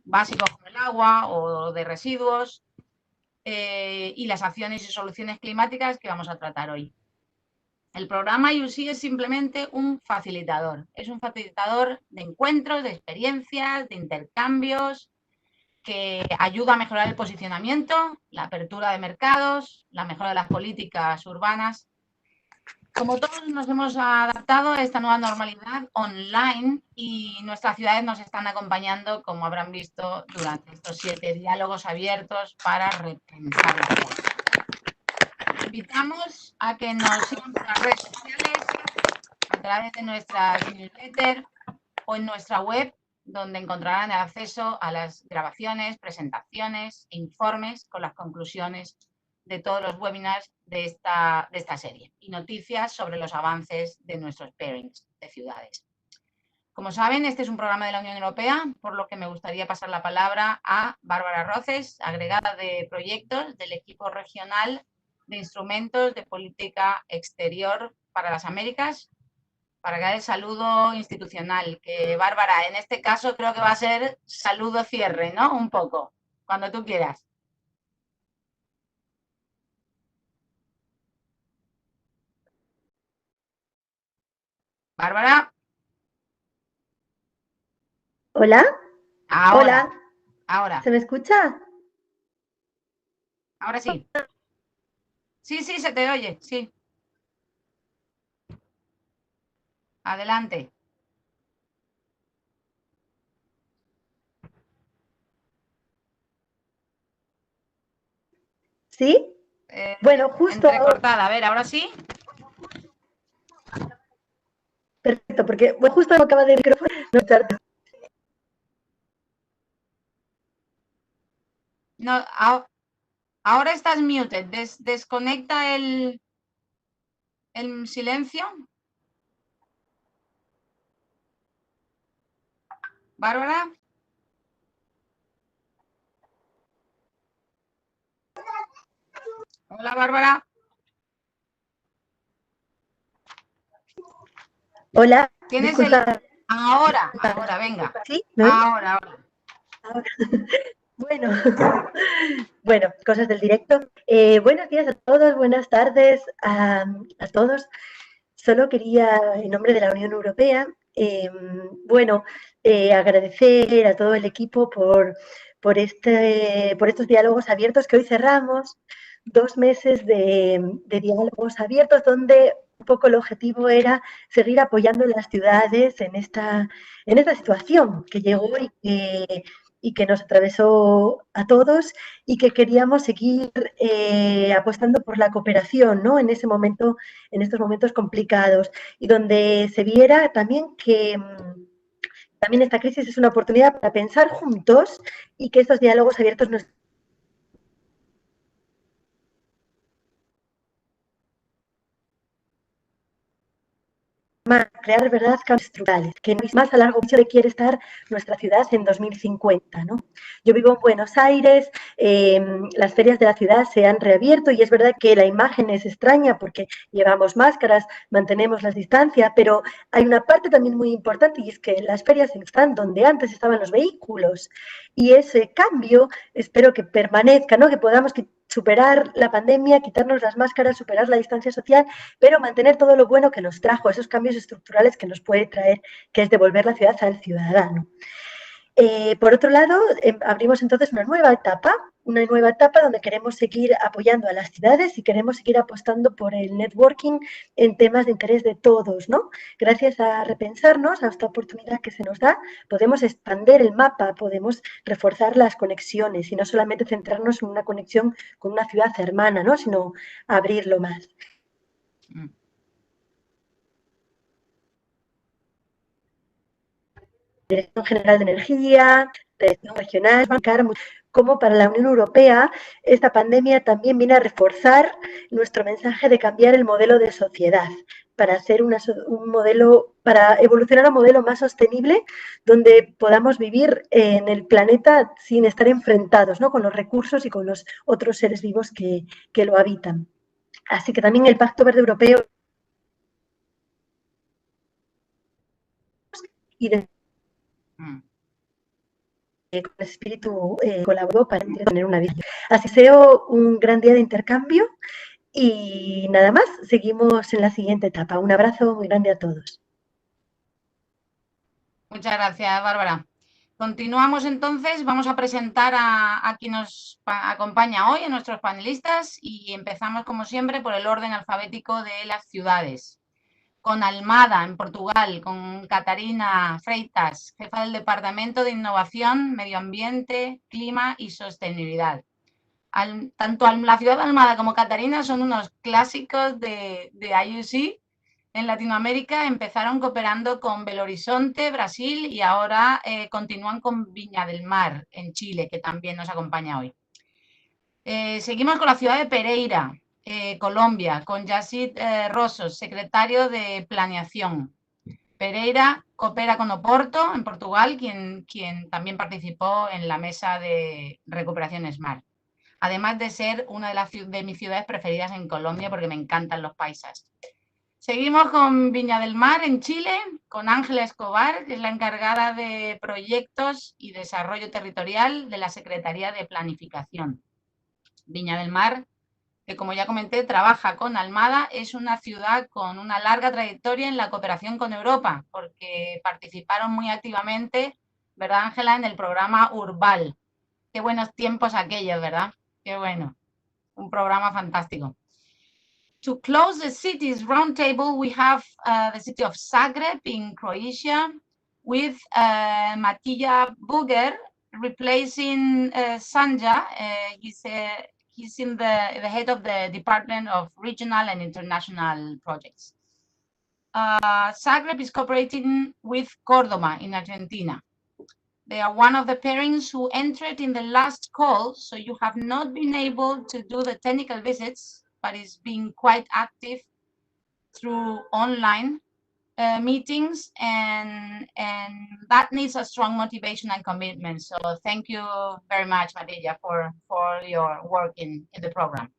básicos como el agua o de residuos, y las acciones y soluciones climáticas que vamos a tratar hoy. El programa IUC es simplemente un facilitador. Es un facilitador de encuentros, de experiencias, de intercambios, que ayuda a mejorar el posicionamiento, la apertura de mercados, la mejora de las políticas urbanas. Como todos nos hemos adaptado a esta nueva normalidad online y nuestras ciudades nos están acompañando, como habrán visto, durante estos 7 diálogos abiertos para repensar la ciudad. Invitamos a que nos sigan por las redes sociales, a través de nuestras newsletters o en nuestra web, donde encontrarán el acceso a las grabaciones, presentaciones e informes con las conclusiones de todos los webinars de esta serie y noticias sobre los avances de nuestros pairings de ciudades. Como saben, este es un programa de la Unión Europea, por lo que me gustaría pasar la palabra a Bárbara Roces, agregada de proyectos del equipo regional de instrumentos de política exterior para las Américas, para que haga el saludo institucional, que Bárbara, en este caso creo que va a ser saludo cierre, ¿no? Un poco, cuando tú quieras. Bárbara. Hola. Ahora. Hola. Ahora. ¿Se me escucha? Ahora sí. Sí, sí, se te oye, sí. Adelante. ¿Sí? Bueno, justo... Entrecortada, a ver, ¿ahora sí? Perfecto, porque justo acaba de micrófono. No, ahora estás muted. Desconecta el silencio. Bárbara. Hola, Bárbara. Hola. ¿Tienes Disculpa. Ahora, venga. ¿Sí? Ahora. Bueno, cosas del directo. Buenos días a todos, buenas tardes a todos. Solo quería, en nombre de la Unión Europea, agradecer a todo el equipo por estos diálogos abiertos que hoy cerramos, 2 meses de diálogos abiertos, donde un poco el objetivo era seguir apoyando las ciudades en esta situación que llegó y que nos atravesó a todos y que queríamos seguir apostando por la cooperación, ¿no? En estos momentos complicados, y donde se viera también que también esta crisis es una oportunidad para pensar juntos y que estos diálogos abiertos nos crear verdad cambios estructurales, que no es más a largo plazo de quiere estar nuestra ciudad en 2050, ¿no? Yo vivo en Buenos Aires, las ferias de la ciudad se han reabierto y es verdad que la imagen es extraña porque llevamos máscaras, mantenemos las distancias, pero hay una parte también muy importante y es que las ferias están donde antes estaban los vehículos y ese cambio espero que permanezca, ¿no? Que podamos superar la pandemia, quitarnos las máscaras, superar la distancia social, pero mantener todo lo bueno que nos trajo, esos cambios estructurales que nos puede traer, que es devolver la ciudad al ciudadano. Por otro lado, abrimos entonces una nueva etapa donde queremos seguir apoyando a las ciudades y queremos seguir apostando por el networking en temas de interés de todos, ¿no? Gracias a repensarnos, a esta oportunidad que se nos da, podemos expandir el mapa, podemos reforzar las conexiones y no solamente centrarnos en una conexión con una ciudad hermana, ¿no? Sino abrirlo más. Dirección General de Energía, Dirección Regional, como para la Unión Europea, esta pandemia también viene a reforzar nuestro mensaje de cambiar el modelo de sociedad para hacer un modelo, para evolucionar a un modelo más sostenible donde podamos vivir en el planeta sin estar enfrentados, ¿no? Con los recursos y con los otros seres vivos que lo habitan. Así que también el Pacto Verde Europeo y de con espíritu colaborativo para tener una visión. Así deseo un gran día de intercambio y nada más, seguimos en la siguiente etapa. Un abrazo muy grande a todos. Muchas gracias, Bárbara. Continuamos entonces, vamos a presentar a quien nos acompaña hoy, a nuestros panelistas, y empezamos como siempre por el orden alfabético de las ciudades. Con Almada, en Portugal, con Catarina Freitas, jefa del Departamento de Innovación, Medio Ambiente, Clima y Sostenibilidad. Tanto la ciudad de Almada como Catarina son unos clásicos de IUC. En Latinoamérica empezaron cooperando con Belo Horizonte, Brasil, y ahora continúan con Viña del Mar, en Chile, que también nos acompaña hoy. Seguimos con la ciudad de Pereira, Colombia, con Yacid Rosos, secretario de Planeación. Pereira coopera con Oporto, en Portugal, quien también participó en la mesa de recuperación Smart. Además de ser una de mis ciudades preferidas en Colombia, porque me encantan los paisas. Seguimos con Viña del Mar, en Chile, con Ángela Escobar, que es la encargada de proyectos y desarrollo territorial de la Secretaría de Planificación. Viña del Mar, que como ya comenté, trabaja con Almada, es una ciudad con una larga trayectoria en la cooperación con Europa, porque participaron muy activamente, ¿verdad, Ángela?, en el programa Urbal. Qué buenos tiempos aquellos, ¿verdad? Qué bueno. Un programa fantástico. To close the cities roundtable, we have the city of Zagreb in Croatia with Matija Buger replacing Sanja. He's in the head of the Department of Regional and International Projects. Zagreb is cooperating with Córdoba in Argentina. They are one of the pairings who entered in the last call, so you have not been able to do the technical visits, but it's been quite active through online meetings, and that needs a strong motivation and commitment. So thank you very much, Matija, for your work in the program.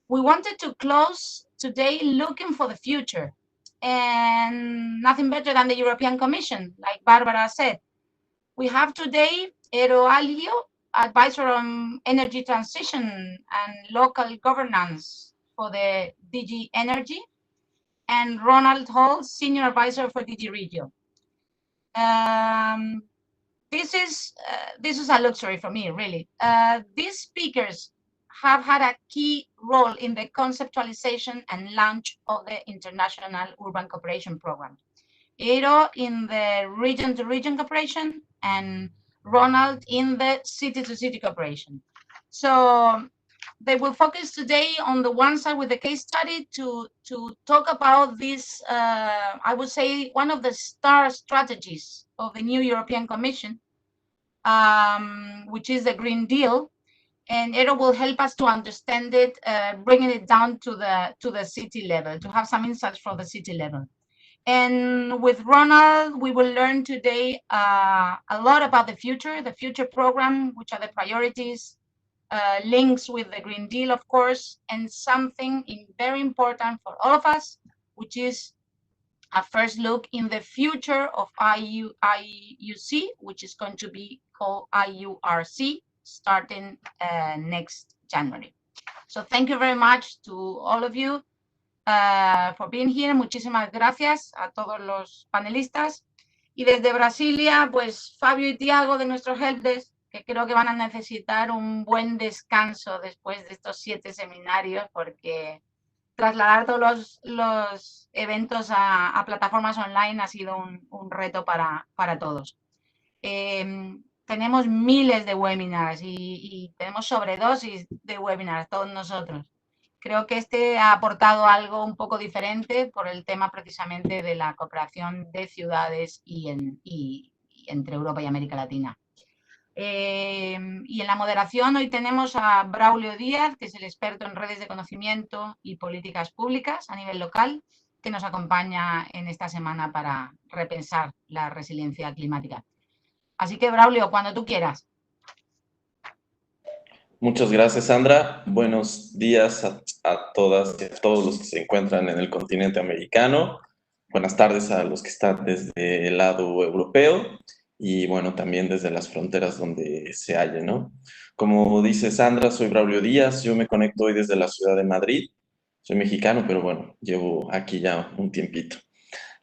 We wanted to close today looking for the future, and nothing better than the European Commission, like Barbara said. We have today Eero Alio, advisor on energy transition and local governance for the DG Energy, and Ronald Hall, senior advisor for DG Regio. This is a luxury for me, really. These speakers have had a key role in the conceptualization and launch of the International Urban Cooperation Program. Eero in the region-to-region cooperation, and Ronald in the city-to-city cooperation. So they will focus today on the one side with the case study to talk about this, I would say, one of the star strategies of the new European Commission, which is the Green Deal. And Eero will help us to understand it, bringing it down to the city level, to have some insights from the city level. And with Ronald, we will learn today a lot about the future program, which are the priorities, links with the Green Deal, of course, and something very important for all of us, which is a first look in the future of IUC, which is going to be called IURC, starting next January. So thank you very much to all of you. For being here. Muchísimas gracias a todos los panelistas. Y desde Brasilia, pues Fabio y Tiago de nuestros helpdesk, que creo que van a necesitar un buen descanso después de estos 7 seminarios, porque trasladar todos los eventos a plataformas online ha sido un reto para todos. Tenemos miles de webinars y tenemos sobredosis de webinars todos nosotros. Creo que este ha aportado algo un poco diferente por el tema precisamente de la cooperación de ciudades y entre Europa y América Latina. Y en la moderación hoy tenemos a Braulio Díaz, que es el experto en redes de conocimiento y políticas públicas a nivel local, que nos acompaña en esta semana para repensar la resiliencia climática. Así que, Braulio, cuando tú quieras. Muchas gracias, Sandra. Buenos días a todas y a todos los que se encuentran en el continente americano. Buenas tardes a los que están desde el lado europeo. y bueno, también desde las fronteras donde se halle, ¿no? Como dice Sandra, soy Braulio Díaz, yo me conecto hoy desde la ciudad de Madrid, soy mexicano, pero bueno, llevo aquí ya un tiempito.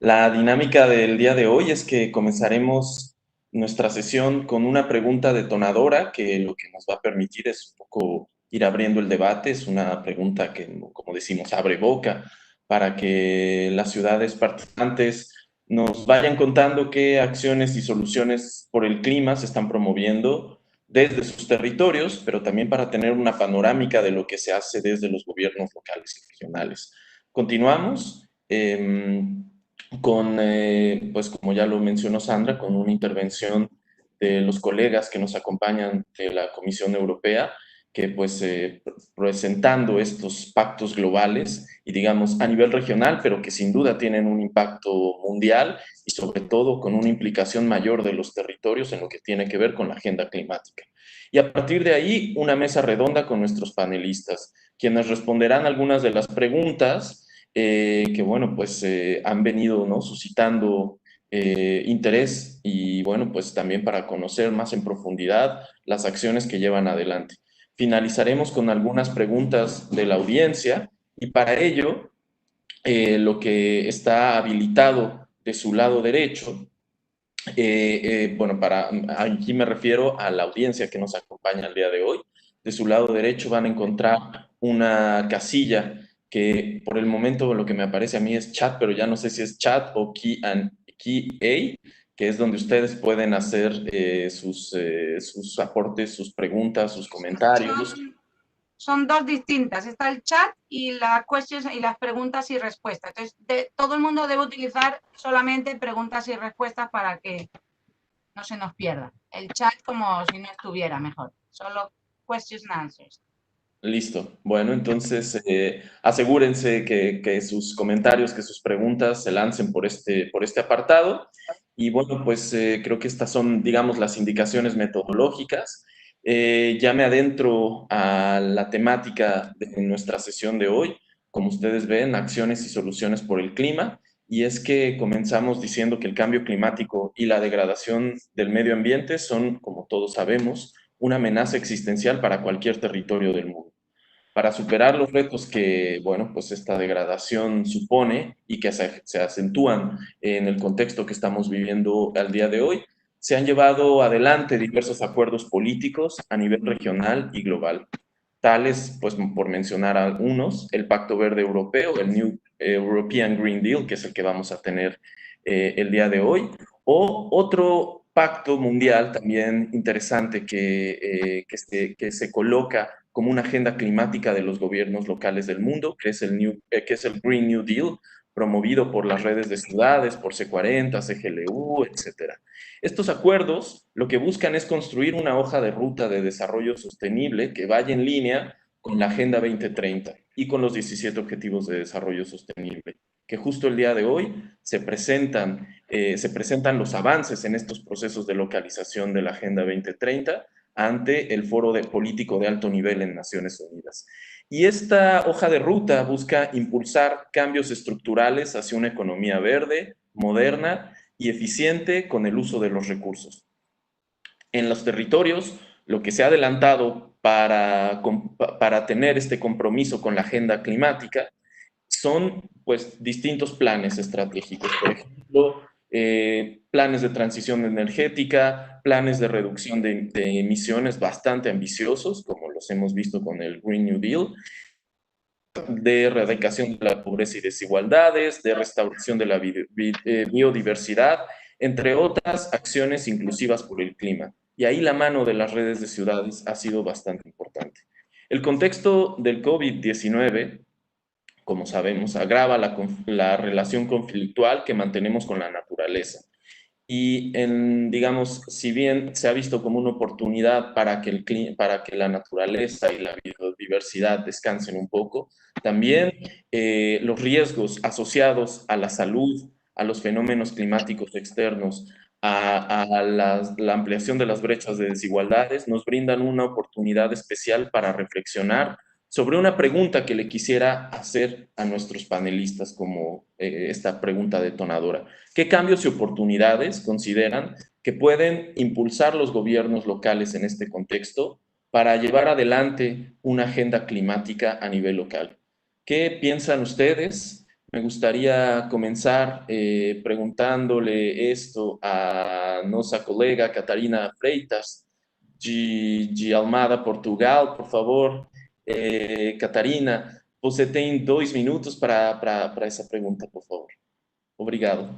La dinámica del día de hoy es que comenzaremos nuestra sesión con una pregunta detonadora que lo que nos va a permitir es un poco ir abriendo el debate. Es una pregunta que, como decimos, abre boca para que las ciudades participantes nos vayan contando qué acciones y soluciones por el clima se están promoviendo desde sus territorios, pero también para tener una panorámica de lo que se hace desde los gobiernos locales y regionales. Continuamos. Con, pues como ya lo mencionó Sandra, con una intervención de los colegas que nos acompañan de la Comisión Europea, que pues presentando estos pactos globales y digamos a nivel regional, pero que sin duda tienen un impacto mundial y sobre todo con una implicación mayor de los territorios en lo que tiene que ver con la agenda climática. Y a partir de ahí, una mesa redonda con nuestros panelistas, quienes responderán algunas de las preguntas que bueno, pues han venido, ¿no?, suscitando interés y bueno, pues también para conocer más en profundidad las acciones que llevan adelante. Finalizaremos con algunas preguntas de la audiencia y para ello lo que está habilitado de su lado derecho, bueno, aquí me refiero a la audiencia que nos acompaña el día de hoy. De su lado derecho van a encontrar una casilla que por el momento lo que me aparece a mí es chat, pero ya no sé si es chat o Q&A, que es donde ustedes pueden hacer sus aportes, sus preguntas, sus comentarios. Son dos distintas. Está el chat y las questions y las preguntas y respuestas. Entonces, todo el mundo debe utilizar solamente preguntas y respuestas para que no se nos pierda. El chat como si no estuviera, mejor. Solo questions and answers. Listo. Bueno, entonces asegúrense que sus comentarios, que sus preguntas se lancen por este apartado. Y bueno, pues creo que estas son, digamos, las indicaciones metodológicas. Ya me adentro a la temática de nuestra sesión de hoy. Como ustedes ven, acciones y soluciones por el clima. Y es que comenzamos diciendo que el cambio climático y la degradación del medio ambiente son, como todos sabemos, una amenaza existencial para cualquier territorio del mundo. Para superar los retos que, bueno, pues esta degradación supone y que se acentúan en el contexto que estamos viviendo al día de hoy, se han llevado adelante diversos acuerdos políticos a nivel regional y global. Tales, pues por mencionar algunos, el Pacto Verde Europeo, el New European Green Deal, que es el que vamos a tener el día de hoy, o otro pacto mundial también interesante que se coloca como una agenda climática de los gobiernos locales del mundo, que es el Green New Deal, promovido por las redes de ciudades, por C40, CGLU, etc. Estos acuerdos lo que buscan es construir una hoja de ruta de desarrollo sostenible que vaya en línea con la Agenda 2030 y con los 17 Objetivos de Desarrollo Sostenible, que justo el día de hoy se presentan los avances en estos procesos de localización de la Agenda 2030 ante el Foro Político de Alto Nivel en Naciones Unidas. Y esta hoja de ruta busca impulsar cambios estructurales hacia una economía verde, moderna y eficiente con el uso de los recursos. En los territorios, lo que se ha adelantado para tener este compromiso con la agenda climática son pues distintos planes estratégicos. Por ejemplo, planes de transición energética, planes de reducción de emisiones bastante ambiciosos, como los hemos visto con el Green New Deal, de erradicación de la pobreza y desigualdades, de restauración de la biodiversidad, entre otras acciones inclusivas por el clima. Y ahí la mano de las redes de ciudades ha sido bastante importante. El contexto del COVID-19, como sabemos, agrava la relación conflictual que mantenemos con la naturaleza. Y digamos, si bien se ha visto como una oportunidad para que la naturaleza y la biodiversidad descansen un poco, también los riesgos asociados a la salud, a los fenómenos climáticos externos, a la ampliación de las brechas de desigualdades, nos brindan una oportunidad especial para reflexionar sobre una pregunta que le quisiera hacer a nuestros panelistas como esta pregunta detonadora. ¿Qué cambios y oportunidades consideran que pueden impulsar los gobiernos locales en este contexto para llevar adelante una agenda climática a nivel local. ¿Qué piensan ustedes? Me gustaría comenzar preguntándole esto a nuestra colega Catarina Freitas, de Almada, Portugal. Por favor, Catarina, você tem 2 minutos para essa pergunta, por favor. Obrigado.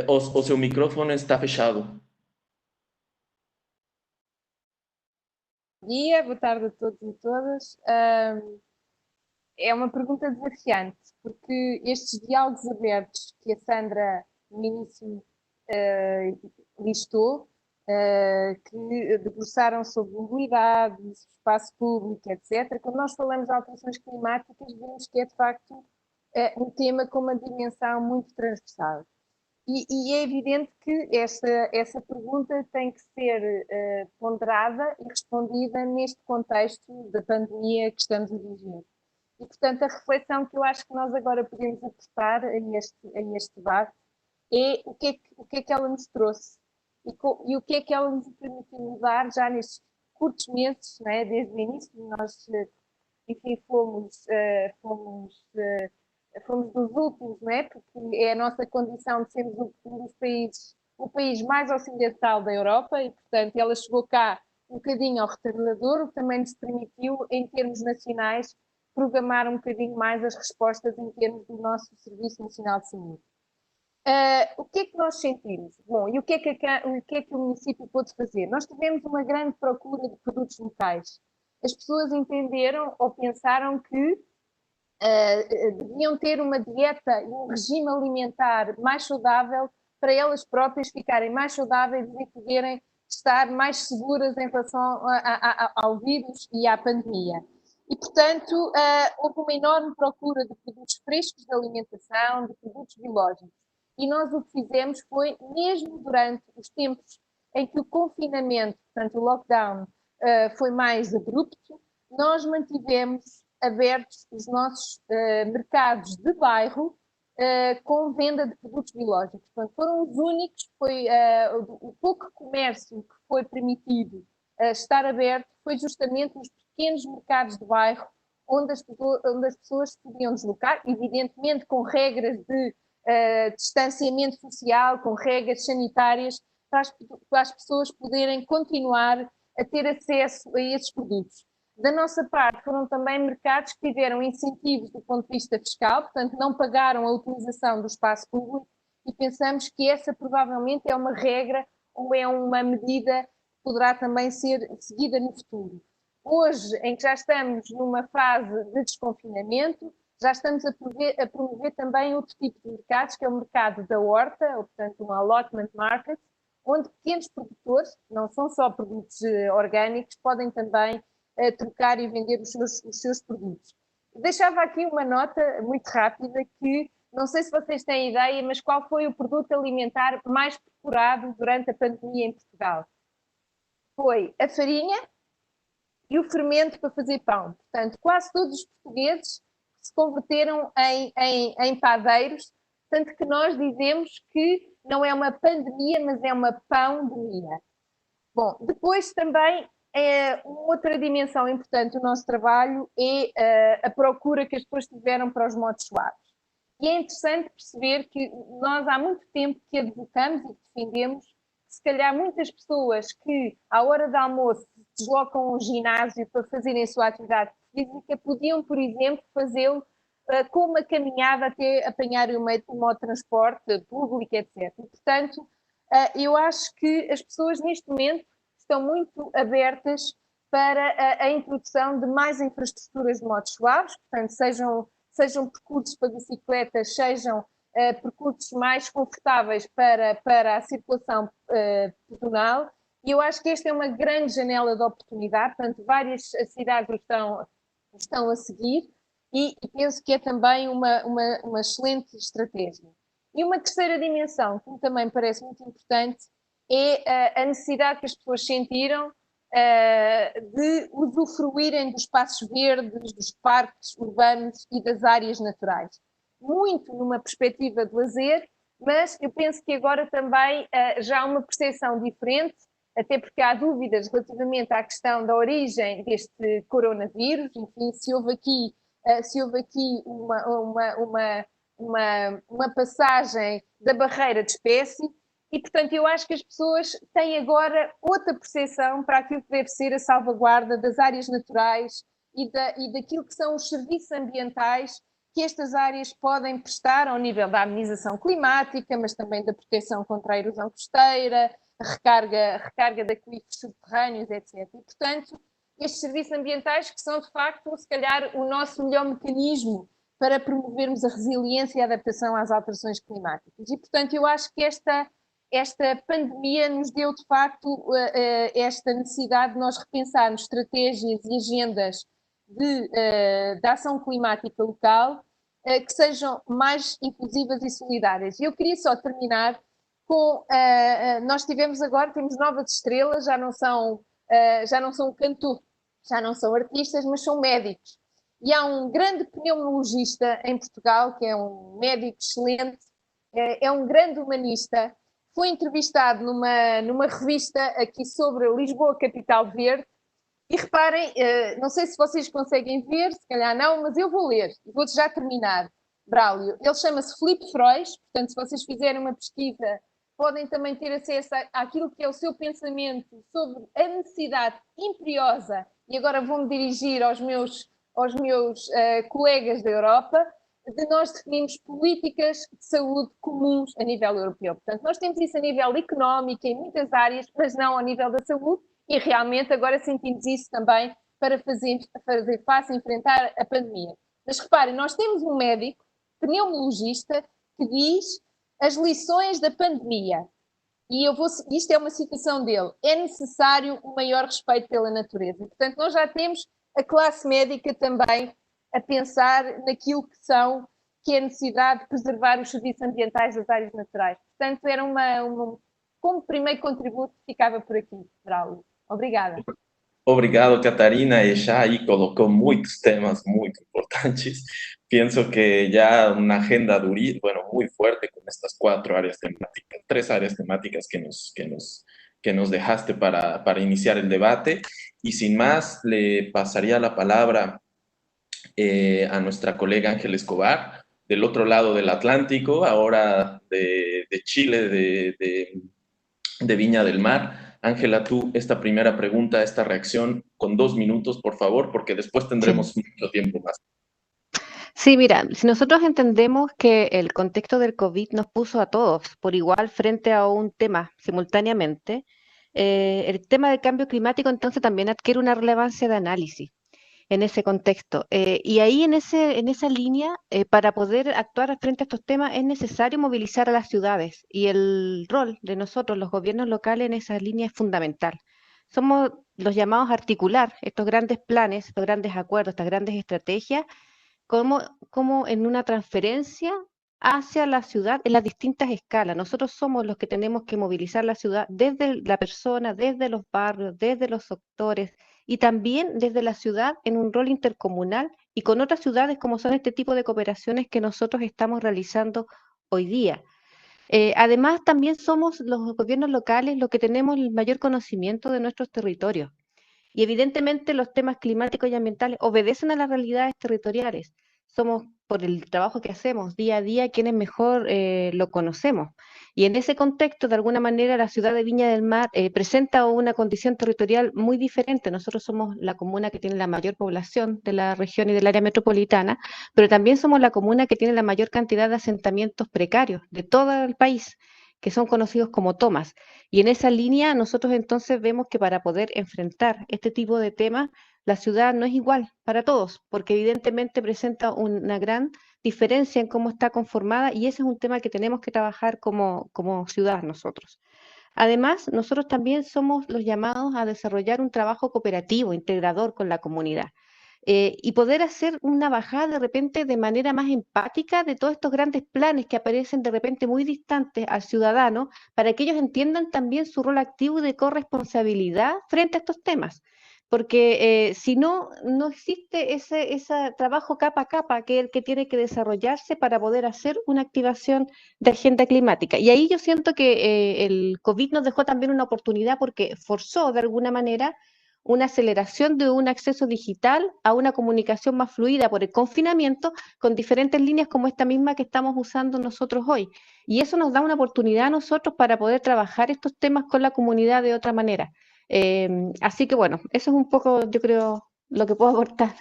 O seu microfone está fechado. Bom dia, boa tarde a todos e todas. É uma pergunta desafiante, porque estes diálogos abertos que a Sandra no início listou, que debruçaram sobre mobilidade, espaço público, etc. Quando nós falamos de alterações climáticas, vemos que é de facto um tema com uma dimensão muito transversal. E é evidente que essa pergunta tem que ser ponderada e respondida neste contexto da pandemia que estamos a viver. E, portanto, a reflexão que eu acho que nós agora podemos apostar a este debate é o que é que ela nos trouxe e o que é que ela nos permitiu mudar já nestes curtos meses, né, desde o início. Nós, enfim, fomos dos últimos, não é? Porque é a nossa condição de sermos o país mais ocidental da Europa e, portanto, ela chegou cá um bocadinho ao retardador, o que também nos permitiu, em termos nacionais, programar um bocadinho mais as respostas em termos do nosso Serviço Nacional de Saúde. O que é que nós sentimos? Bom, e o que é que o município pôde fazer? Nós tivemos uma grande procura de produtos locais. As pessoas entenderam ou pensaram que deviam ter uma dieta e um regime alimentar mais saudável para elas próprias ficarem mais saudáveis e poderem estar mais seguras em relação ao vírus e à pandemia. E, portanto, houve uma enorme procura de produtos frescos de alimentação, de produtos biológicos. E nós o que fizemos foi, mesmo durante os tempos em que o confinamento, portanto o lockdown, foi mais abrupto, nós mantivemos abertos os nossos mercados de bairro com venda de produtos biológicos. Portanto, foram os únicos, foi o pouco comércio que foi permitido estar aberto, foi justamente os pequenos mercados de bairro onde as pessoas se podiam deslocar, evidentemente com regras de distanciamento social, com regras sanitárias, para as pessoas poderem continuar a ter acesso a esses produtos. Da nossa parte, foram também mercados que tiveram incentivos do ponto de vista fiscal, portanto, não pagaram a utilização do espaço público e pensamos que essa provavelmente é uma regra ou é uma medida que poderá também ser seguida no futuro. Hoje, em que já estamos numa fase de desconfinamento, já estamos a promover também outro tipo de mercados, que é o mercado da horta, ou, portanto, um allotment market, onde pequenos produtores, não são só produtos orgânicos, podem também trocar e vender os seus produtos. Deixava aqui uma nota muito rápida que, não sei se vocês têm ideia, mas qual foi o produto alimentar mais procurado durante a pandemia em Portugal? Foi a farinha e o fermento para fazer pão. Portanto, quase todos os portugueses se converteram em padeiros, tanto que nós dizemos que não é uma pandemia, mas é uma pandemia. Bom, depois também, uma outra dimensão importante do nosso trabalho é a procura que as pessoas tiveram para os modos suaves. E é interessante perceber que nós há muito tempo que advocamos e defendemos que se calhar muitas pessoas que à hora do almoço se deslocam a um ginásio para fazerem a sua atividade física podiam, por exemplo, fazê-lo com uma caminhada até apanharem o modo de transporte público, etc. E, portanto, eu acho que as pessoas neste momento estão muito abertas para a introdução de mais infraestruturas de modos suaves, portanto, sejam percursos para bicicletas, sejam percursos mais confortáveis para a circulação pedonal, e eu acho que esta é uma grande janela de oportunidade, portanto, várias cidades estão a seguir, e penso que é também uma excelente estratégia. E uma terceira dimensão, que também me parece muito importante, é a necessidade que as pessoas sentiram de usufruírem dos espaços verdes, dos parques urbanos e das áreas naturais. muito numa perspectiva de lazer, mas eu penso que agora também já há uma percepção diferente, até porque há dúvidas relativamente à questão da origem deste coronavírus. Enfim, se houve aqui uma passagem da barreira de espécie, e portanto eu acho que as pessoas têm agora outra percepção para aquilo que deve ser a salvaguarda das áreas naturais e daquilo que são os serviços ambientais que estas áreas podem prestar ao nível da amenização climática, mas também da proteção contra a erosão costeira, a recarga de aquíferos subterrâneos, etc. E, portanto, estes serviços ambientais que são, de facto, se calhar, o nosso melhor mecanismo para promovermos a resiliência e a adaptação às alterações climáticas. E, portanto, eu acho que esta pandemia nos deu, de facto, esta necessidade de nós repensarmos estratégias e agendas de ação climática local que sejam mais inclusivas e solidárias. E eu queria só terminar com... nós temos novas estrelas, já não são cantores, já não são artistas, mas são médicos. E há um grande pneumologista em Portugal, que é um médico excelente, é um grande humanista, foi entrevistado numa revista aqui sobre Lisboa, capital verde. E reparem, não sei se vocês conseguem ver, se calhar não, mas eu vou ler, e vou já terminar, Braulio. Ele chama-se Filipe Frois, portanto, se vocês fizerem uma pesquisa, podem também ter acesso àquilo que é o seu pensamento sobre a necessidade imperiosa, e agora vou-me dirigir aos meus colegas da Europa, de nós definirmos políticas de saúde comuns a nível europeu. Portanto, nós temos isso a nível económico, em muitas áreas, mas não ao nível da saúde, e realmente agora sentimos isso também para fazer face a enfrentar a pandemia. Mas reparem, nós temos um médico, pneumologista, que diz as lições da pandemia, e isto é uma citação dele, é necessário um maior respeito pela natureza. Portanto, nós já temos a classe médica também a pensar naquilo que é a necessidade de preservar os serviços ambientais das áreas naturais. Portanto, era como primeiro contributo, ficava por aqui, Braulio. Obrigada. Obrigado, Catarina. Ella ahí colocó muchos temas muy importantes. Pienso que ya una agenda muy fuerte con estas 4 áreas temáticas, 3 áreas temáticas que nos dejaste para iniciar el debate. Y sin más, le pasaría la palabra a nuestra colega Ángel Escobar, del otro lado del Atlántico, ahora de Chile, de Viña del Mar. Ángela, tú, esta primera pregunta, esta reacción, con 2 minutos, por favor, porque después tendremos mucho tiempo más. Sí, mira, si nosotros entendemos que el contexto del COVID nos puso a todos por igual frente a un tema simultáneamente, el tema del cambio climático entonces también adquiere una relevancia de análisis en ese contexto. Y ahí en esa línea, para poder actuar frente a estos temas, es necesario movilizar a las ciudades, y el rol de nosotros, los gobiernos locales, en esa línea es fundamental. Somos los llamados a articular estos grandes planes, estos grandes acuerdos, estas grandes estrategias, como en una transferencia hacia la ciudad en las distintas escalas. Nosotros somos los que tenemos que movilizar la ciudad desde la persona, desde los barrios, desde los sectores, y también desde la ciudad en un rol intercomunal y con otras ciudades, como son este tipo de cooperaciones que nosotros estamos realizando hoy día. Además, también somos los gobiernos locales los que tenemos el mayor conocimiento de nuestros territorios. Y evidentemente los temas climáticos y ambientales obedecen a las realidades territoriales. Somos, por el trabajo que hacemos día a día, quienes mejor lo conocemos. Y en ese contexto, de alguna manera, la ciudad de Viña del Mar presenta una condición territorial muy diferente. Nosotros somos la comuna que tiene la mayor población de la región y del área metropolitana, pero también somos la comuna que tiene la mayor cantidad de asentamientos precarios de todo el país, que son conocidos como tomas. Y en esa línea nosotros entonces vemos que para poder enfrentar este tipo de temas, la ciudad no es igual para todos, porque evidentemente presenta una gran diferencia en cómo está conformada, y ese es un tema que tenemos que trabajar como ciudad nosotros. Además, nosotros también somos los llamados a desarrollar un trabajo cooperativo, integrador con la comunidad. Y poder hacer una bajada de repente de manera más empática de todos estos grandes planes que aparecen de repente muy distantes al ciudadano, para que ellos entiendan también su rol activo y de corresponsabilidad frente a estos temas. porque si no, no existe ese trabajo capa a capa que es el que tiene que desarrollarse para poder hacer una activación de agenda climática. Y ahí yo siento que el COVID nos dejó también una oportunidad porque forzó de alguna manera una aceleración de un acceso digital a una comunicación más fluida por el confinamiento con diferentes líneas como esta misma que estamos usando nosotros hoy. Y eso nos da una oportunidad a nosotros para poder trabajar estos temas con la comunidad de otra manera. Así que bueno, eso es un poco, yo creo, lo que puedo aportar.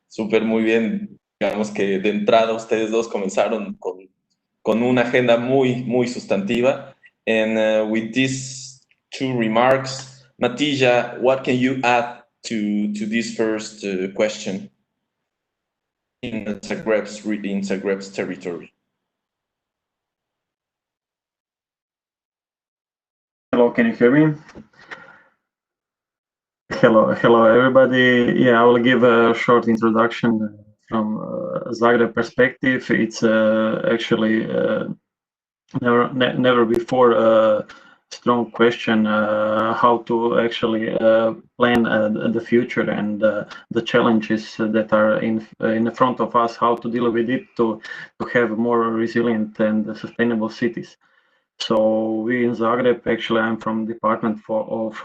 Súper, muy bien. Digamos que de entrada ustedes dos comenzaron con una agenda muy sustantiva. And with these two remarks, Matija, what can you add to this first question in Zagreb's territory? Hello, can you hear me? Hello, everybody. Yeah, I will give a short introduction from Zagreb perspective. It's actually never before a strong question how to actually plan the future and the challenges that are in front of us, how to deal with it to have more resilient and sustainable cities. So we in Zagreb, actually, I'm from the Department of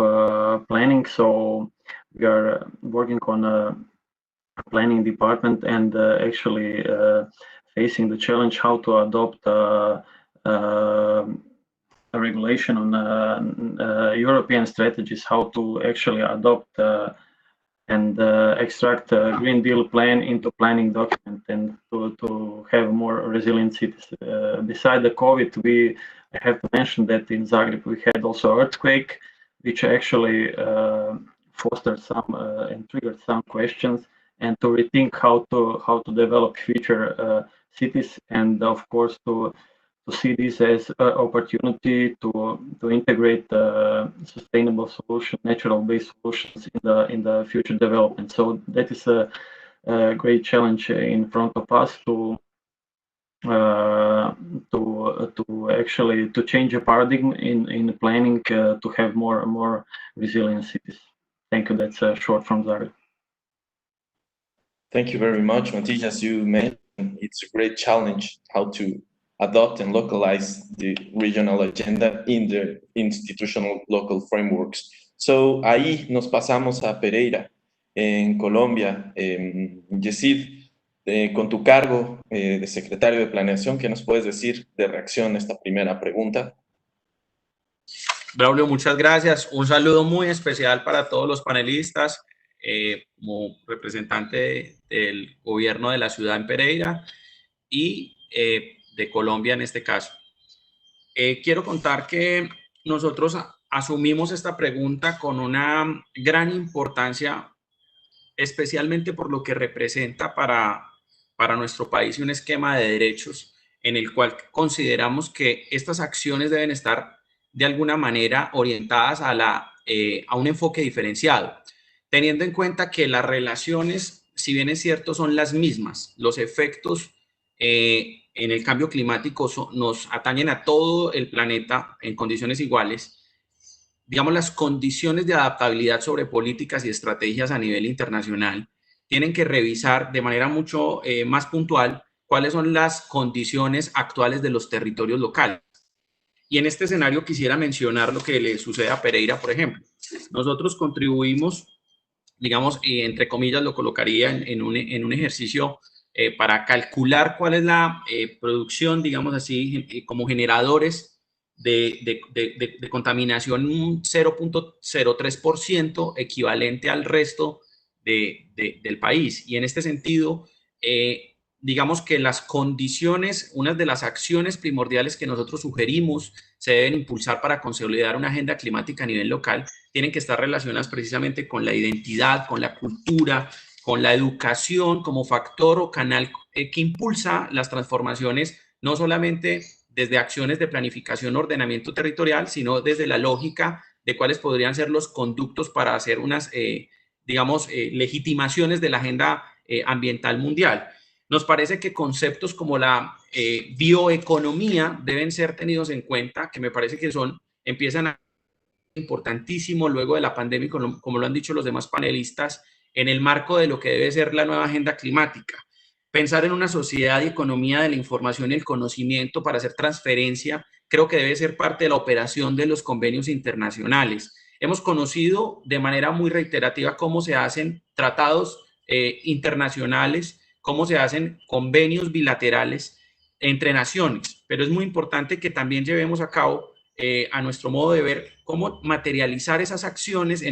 Planning. So we are working on a planning department and actually facing the challenge how to adopt a regulation on European strategies, how to actually adopt and extract a Green Deal plan into planning document and to have more resilient cities. Beside the COVID, I have to mention that in Zagreb we had also earthquake, which actually fostered some and triggered some questions, and to rethink how to develop future cities, and of course to see this as an opportunity to integrate sustainable solutions, natural-based solutions in the future development. So that is a great challenge in front of us to actually change a paradigm in planning to have more resilient cities. Thank you. That's short from Zagreb. Thank you very much, Matija. As you mentioned, it's a great challenge how to adopt and localize the regional agenda in the institutional local frameworks. So ahí nos pasamos a Pereira, en Colombia. Yesid, con tu cargo de secretario de Planeación, ¿qué nos puedes decir de reacción a esta primera pregunta? Braulio, muchas gracias. Un saludo muy especial para todos los panelistas, como representante del gobierno de la ciudad en Pereira y de Colombia en este caso. Quiero contar que nosotros asumimos esta pregunta con una gran importancia, especialmente por lo que representa para nuestro país y un esquema de derechos en el cual consideramos que estas acciones deben estar de alguna manera orientadas a un enfoque diferenciado, teniendo en cuenta que las relaciones, si bien es cierto, son las mismas, los efectos en el cambio climático nos atañen a todo el planeta en condiciones iguales. Digamos, las condiciones de adaptabilidad sobre políticas y estrategias a nivel internacional tienen que revisar de manera mucho más puntual cuáles son las condiciones actuales de los territorios locales. Y en este escenario quisiera mencionar lo que le sucede a Pereira, por ejemplo. Nosotros contribuimos, digamos, entre comillas, lo colocaría en un ejercicio para calcular cuál es la producción, digamos así, como generadores de contaminación, un 0.03% equivalente al resto del país. Y en este sentido, digamos que las condiciones, una de las acciones primordiales que nosotros sugerimos se deben impulsar para consolidar una agenda climática a nivel local, tienen que estar relacionadas precisamente con la identidad, con la cultura, con la educación como factor o canal que impulsa las transformaciones, no solamente desde acciones de planificación, ordenamiento territorial, sino desde la lógica de cuáles podrían ser los conductos para hacer unas, digamos, legitimaciones de la agenda ambiental mundial. Nos parece que conceptos como la bioeconomía deben ser tenidos en cuenta, que me parece que empiezan a importantísimo luego de la pandemia, como lo han dicho los demás panelistas, en el marco de lo que debe ser la nueva agenda climática. Pensar en una sociedad y economía de la información y el conocimiento para hacer transferencia, creo que debe ser parte de la operación de los convenios internacionales. Hemos conocido de manera muy reiterativa cómo se hacen tratados internacionales, cómo se hacen convenios bilaterales entre naciones, pero es muy importante que también llevemos a cabo, a nuestro modo de ver, cómo materializar esas acciones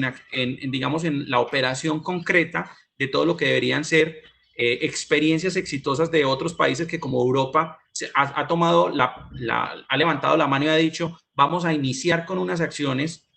digamos, en la operación concreta de todo lo que deberían ser experiencias exitosas de otros países que, como Europa, ha tomado ha levantado la mano y ha dicho, vamos a iniciar con unas acciones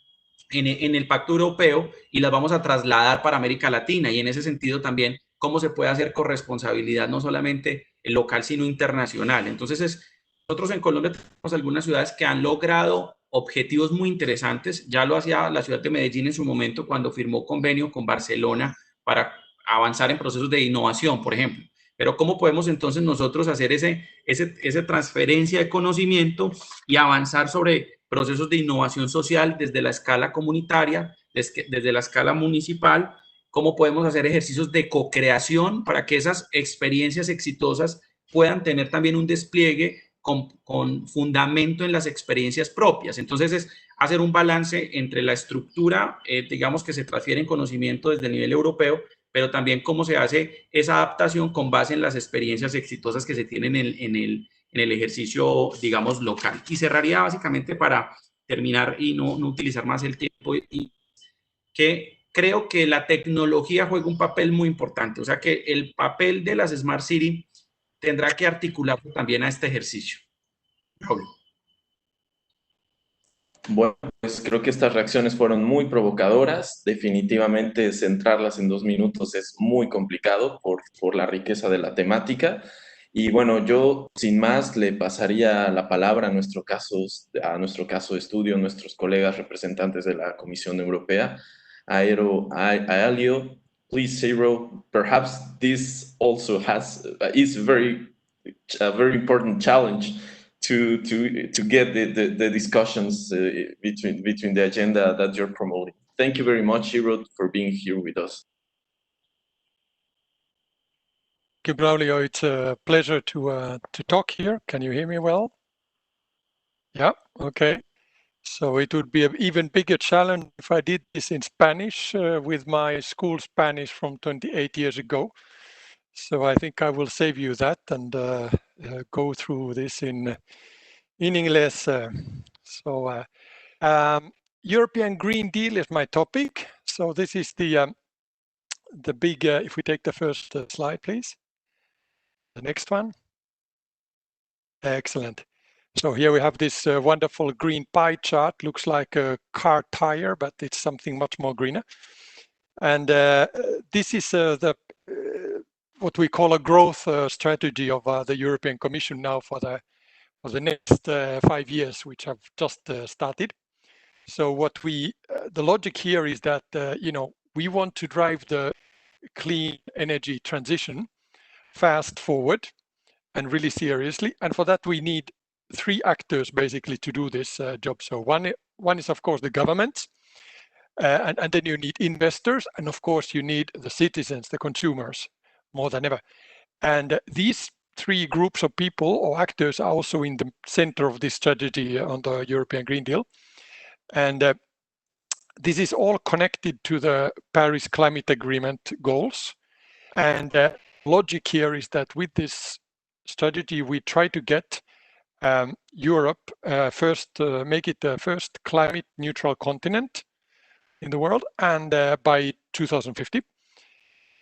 en el Pacto Europeo y las vamos a trasladar para América Latina, y en ese sentido también cómo se puede hacer corresponsabilidad no solamente local sino internacional. Entonces nosotros en Colombia tenemos algunas ciudades que han logrado objetivos muy interesantes. Ya lo hacía la ciudad de Medellín en su momento cuando firmó convenio con Barcelona para avanzar en procesos de innovación, por ejemplo. Pero ¿cómo podemos entonces nosotros hacer esa transferencia de conocimiento y avanzar sobre procesos de innovación social desde la escala comunitaria, desde la escala municipal? ¿Cómo podemos hacer ejercicios de co-creación para que esas experiencias exitosas puedan tener también un despliegue con fundamento en las experiencias propias? Entonces es hacer un balance entre la estructura, digamos, que se transfiere en conocimiento desde el nivel europeo, pero también cómo se hace esa adaptación con base en las experiencias exitosas que se tienen en el ejercicio, digamos, local. Y cerraría básicamente para terminar y no utilizar más el tiempo, y que creo que la tecnología juega un papel muy importante. O sea que el papel de las Smart City tendrá que articularse también a este ejercicio. Raúl. Bueno, pues creo que estas reacciones fueron muy provocadoras. Definitivamente centrarlas en 2 minutos es muy complicado por la riqueza de la temática. Y bueno, yo sin más le pasaría la palabra a nuestro caso de estudio, nuestros colegas representantes de la Comisión Europea. Aelio, please, Ciro, perhaps this also is a very important challenge to get the discussions between the agenda that you're promoting. Thank you very much, Hiro, for being here with us. Thank you, Braulio. It's a pleasure to talk here. Can you hear me well? Yeah, okay. So it would be an even bigger challenge if I did this in Spanish with my school Spanish from 28 years ago. So I think I will save you that and go through this in English. European Green Deal is my topic. So this is the big, if we take the first slide, please. The next one. Excellent. So here we have this wonderful green pie chart. Looks like a car tire, but it's something much more greener. And this is what we call a growth strategy of the European Commission now for the next 5 years, which have just started. So what the logic here is that we want to drive the clean energy transition fast forward and really seriously, and for that we need 3 actors basically to do this job. So one is of course the government, and then you need investors, and of course you need the citizens, the consumers, more than ever. And these 3 groups of people or actors are also in the center of this strategy on the European Green Deal. And this is all connected to the Paris Climate Agreement goals. And logic here is that with this strategy, we try to get Europe make it the first climate neutral continent in the world, and by 2050.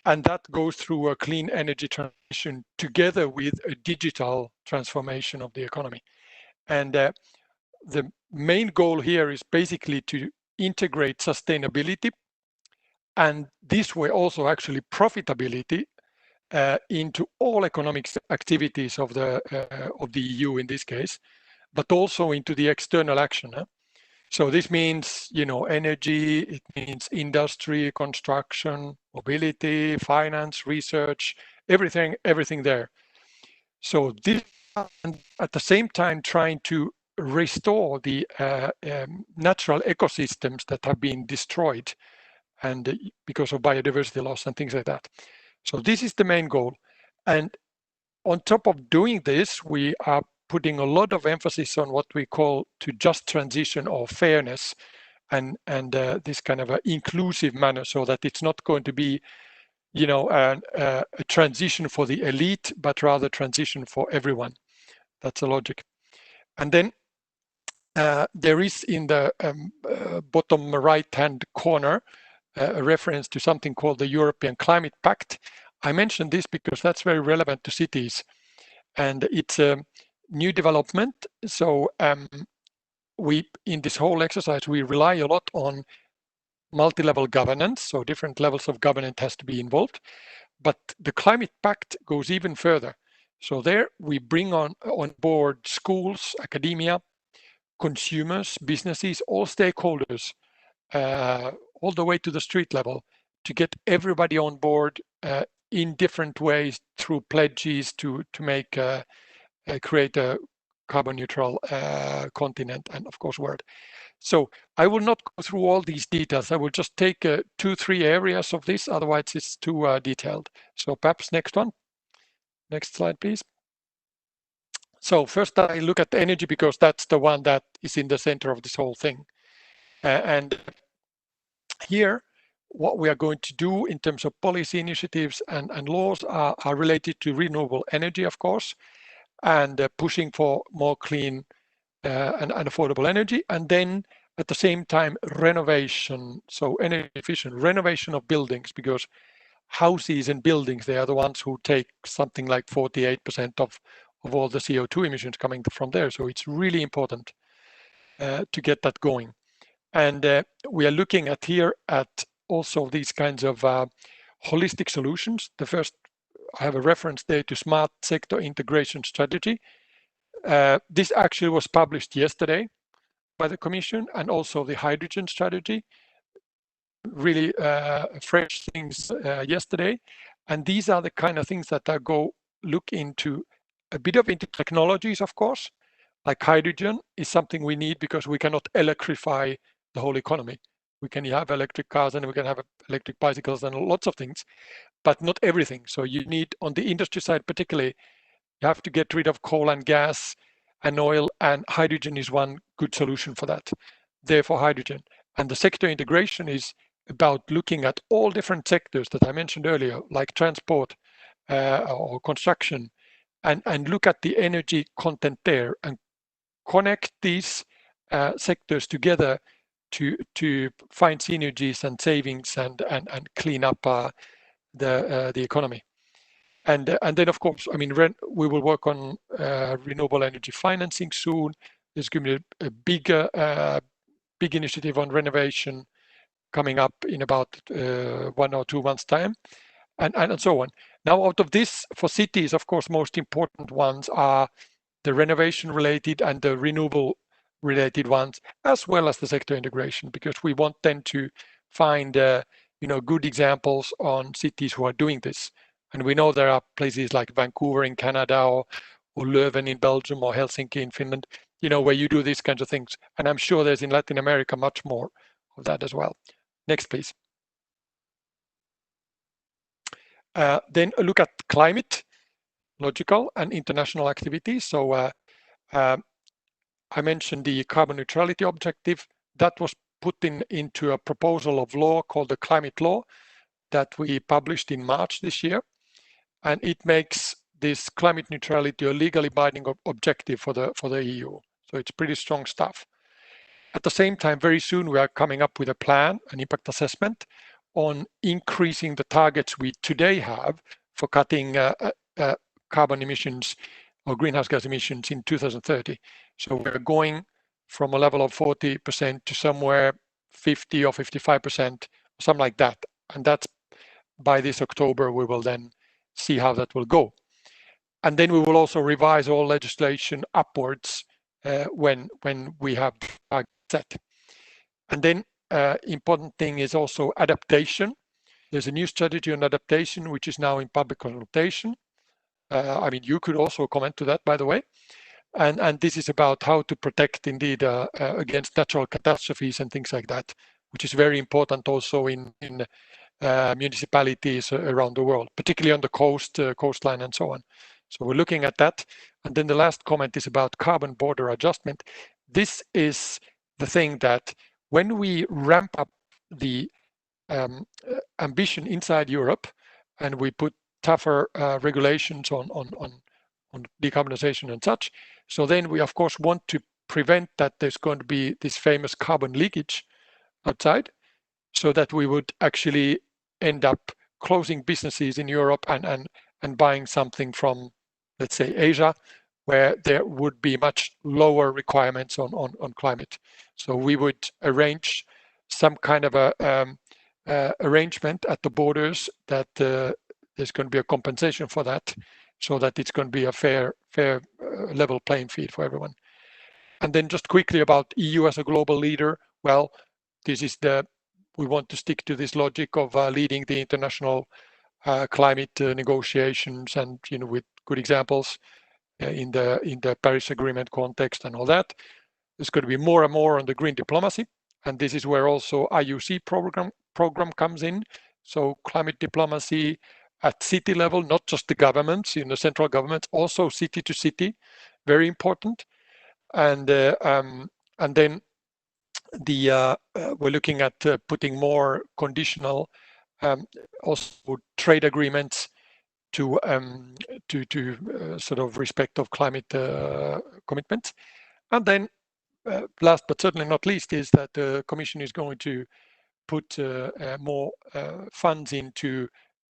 And that goes through a clean energy transition together with a digital transformation of the economy. And the main goal here is basically to integrate sustainability, and this way also actually profitability into all economic activities of the EU in this case, but also into the external action. So this means, energy, it means industry, construction, mobility, finance, research, everything there. So this, and at the same time, trying to restore the natural ecosystems that have been destroyed and because of biodiversity loss and things like that. So this is the main goal. And on top of doing this, we are putting a lot of emphasis on what we call to just transition or fairness and this kind of an inclusive manner, so that it's not going to be, you know, a transition for the elite, but rather transition for everyone. That's the logic. And then there is in the bottom right-hand corner a reference to something called the European Climate Pact. I mentioned this because that's very relevant to cities, and it's a new development. So we, in this whole exercise, we rely a lot on multi-level governance, so different levels of governance has to be involved. But the Climate Pact goes even further. So there we bring on board schools, academia, consumers, businesses, all stakeholders, all the way to the street level, to get everybody on board in different ways through pledges to make create a carbon neutral continent and of course world. So I will not go through all these details. I will just take 2-3 areas of this, otherwise it's too detailed. So perhaps next one. Next slide, please. So first I look at energy because that's the one that is in the center of this whole thing. And here, what we are going to do in terms of policy initiatives and laws are related to renewable energy, of course, and pushing for more clean and affordable energy. And then at the same time, renovation, so energy efficient renovation of buildings, because houses and buildings, they are the ones who take something like 48% of all the CO2 emissions coming from there. So it's really important to get that going. And we are looking at here at also these kinds of holistic solutions. The first, I have a reference there to smart sector integration strategy. This actually was published yesterday by the Commission, and also the hydrogen strategy. Really fresh things yesterday. And these are the kind of things that I go look into a bit of into technologies, of course, like hydrogen is something we need because we cannot electrify the whole economy. We can have electric cars and we can have electric bicycles and lots of things, but not everything. So you need, on the industry side particularly, you have to get rid of coal and gas and oil, and hydrogen is one good solution for that. Therefore, hydrogen. And the sector integration is about looking at all different sectors that I mentioned earlier, like transport or construction, and look at the energy content there and connect these sectors together to find synergies and savings and clean up the economy. And then, of course, I mean, we will work on renewable energy financing soon. There's going to be a big initiative on renovation coming up in about 1 or 2 months' time, and so on. Now, out of this, for cities, of course, most important ones are the renovation-related and the renewable-related ones, as well as the sector integration, because we want then to find, good examples on cities who are doing this. And we know there are places like Vancouver in Canada or Leuven in Belgium or Helsinki in Finland, where you do these kinds of things. And I'm sure there's in Latin America much more of that as well. Next, please. Then a look at climate, logical and international activities. So I mentioned the carbon neutrality objective that was put into a proposal of law called the climate law that we published in March this year. And it makes this climate neutrality a legally binding objective for the EU. So it's pretty strong stuff. At the same time, very soon we are coming up with a plan, an impact assessment on increasing the targets we today have for cutting carbon emissions or greenhouse gas emissions in 2030. So we're going from a level of 40% to somewhere 50 or 55%, something like that. And that's by this October, we will then see how that will go. And then we will also revise all legislation upwards when we have the target set. And then important thing is also adaptation. There's a new strategy on adaptation, which is now in public consultation. I mean, you could also comment to that, by the way. And this is about how to protect indeed against natural catastrophes and things like that, which is very important also in municipalities around the world, particularly on the coastline and so on. So we're looking at that. And then the last comment is about carbon border adjustment. This is the thing that when we ramp up the ambition inside Europe and we put tougher regulations on decarbonization and such, so then we of course want to prevent that there's going to be this famous carbon leakage outside, so that we would actually end up closing businesses in Europe and buying something from, let's say, Asia, where there would be much lower requirements on climate. So we would arrange some kind of a arrangement at the borders that there's going to be a compensation for that, so that it's going to be a fair level playing field for everyone. And then just quickly about EU as a global leader. Well, this is we want to stick to this logic of leading the international climate negotiations, and with good examples in the Paris Agreement context and all that. There's going to be more and more on the green diplomacy, and this is where also IUC program comes in. So climate diplomacy at city level, not just the governments, central governments, also city to city, very important. And then we're looking at putting more conditional also trade agreements to sort of respect of climate commitments. And then last but certainly not least is that the Commission is going to put more funds into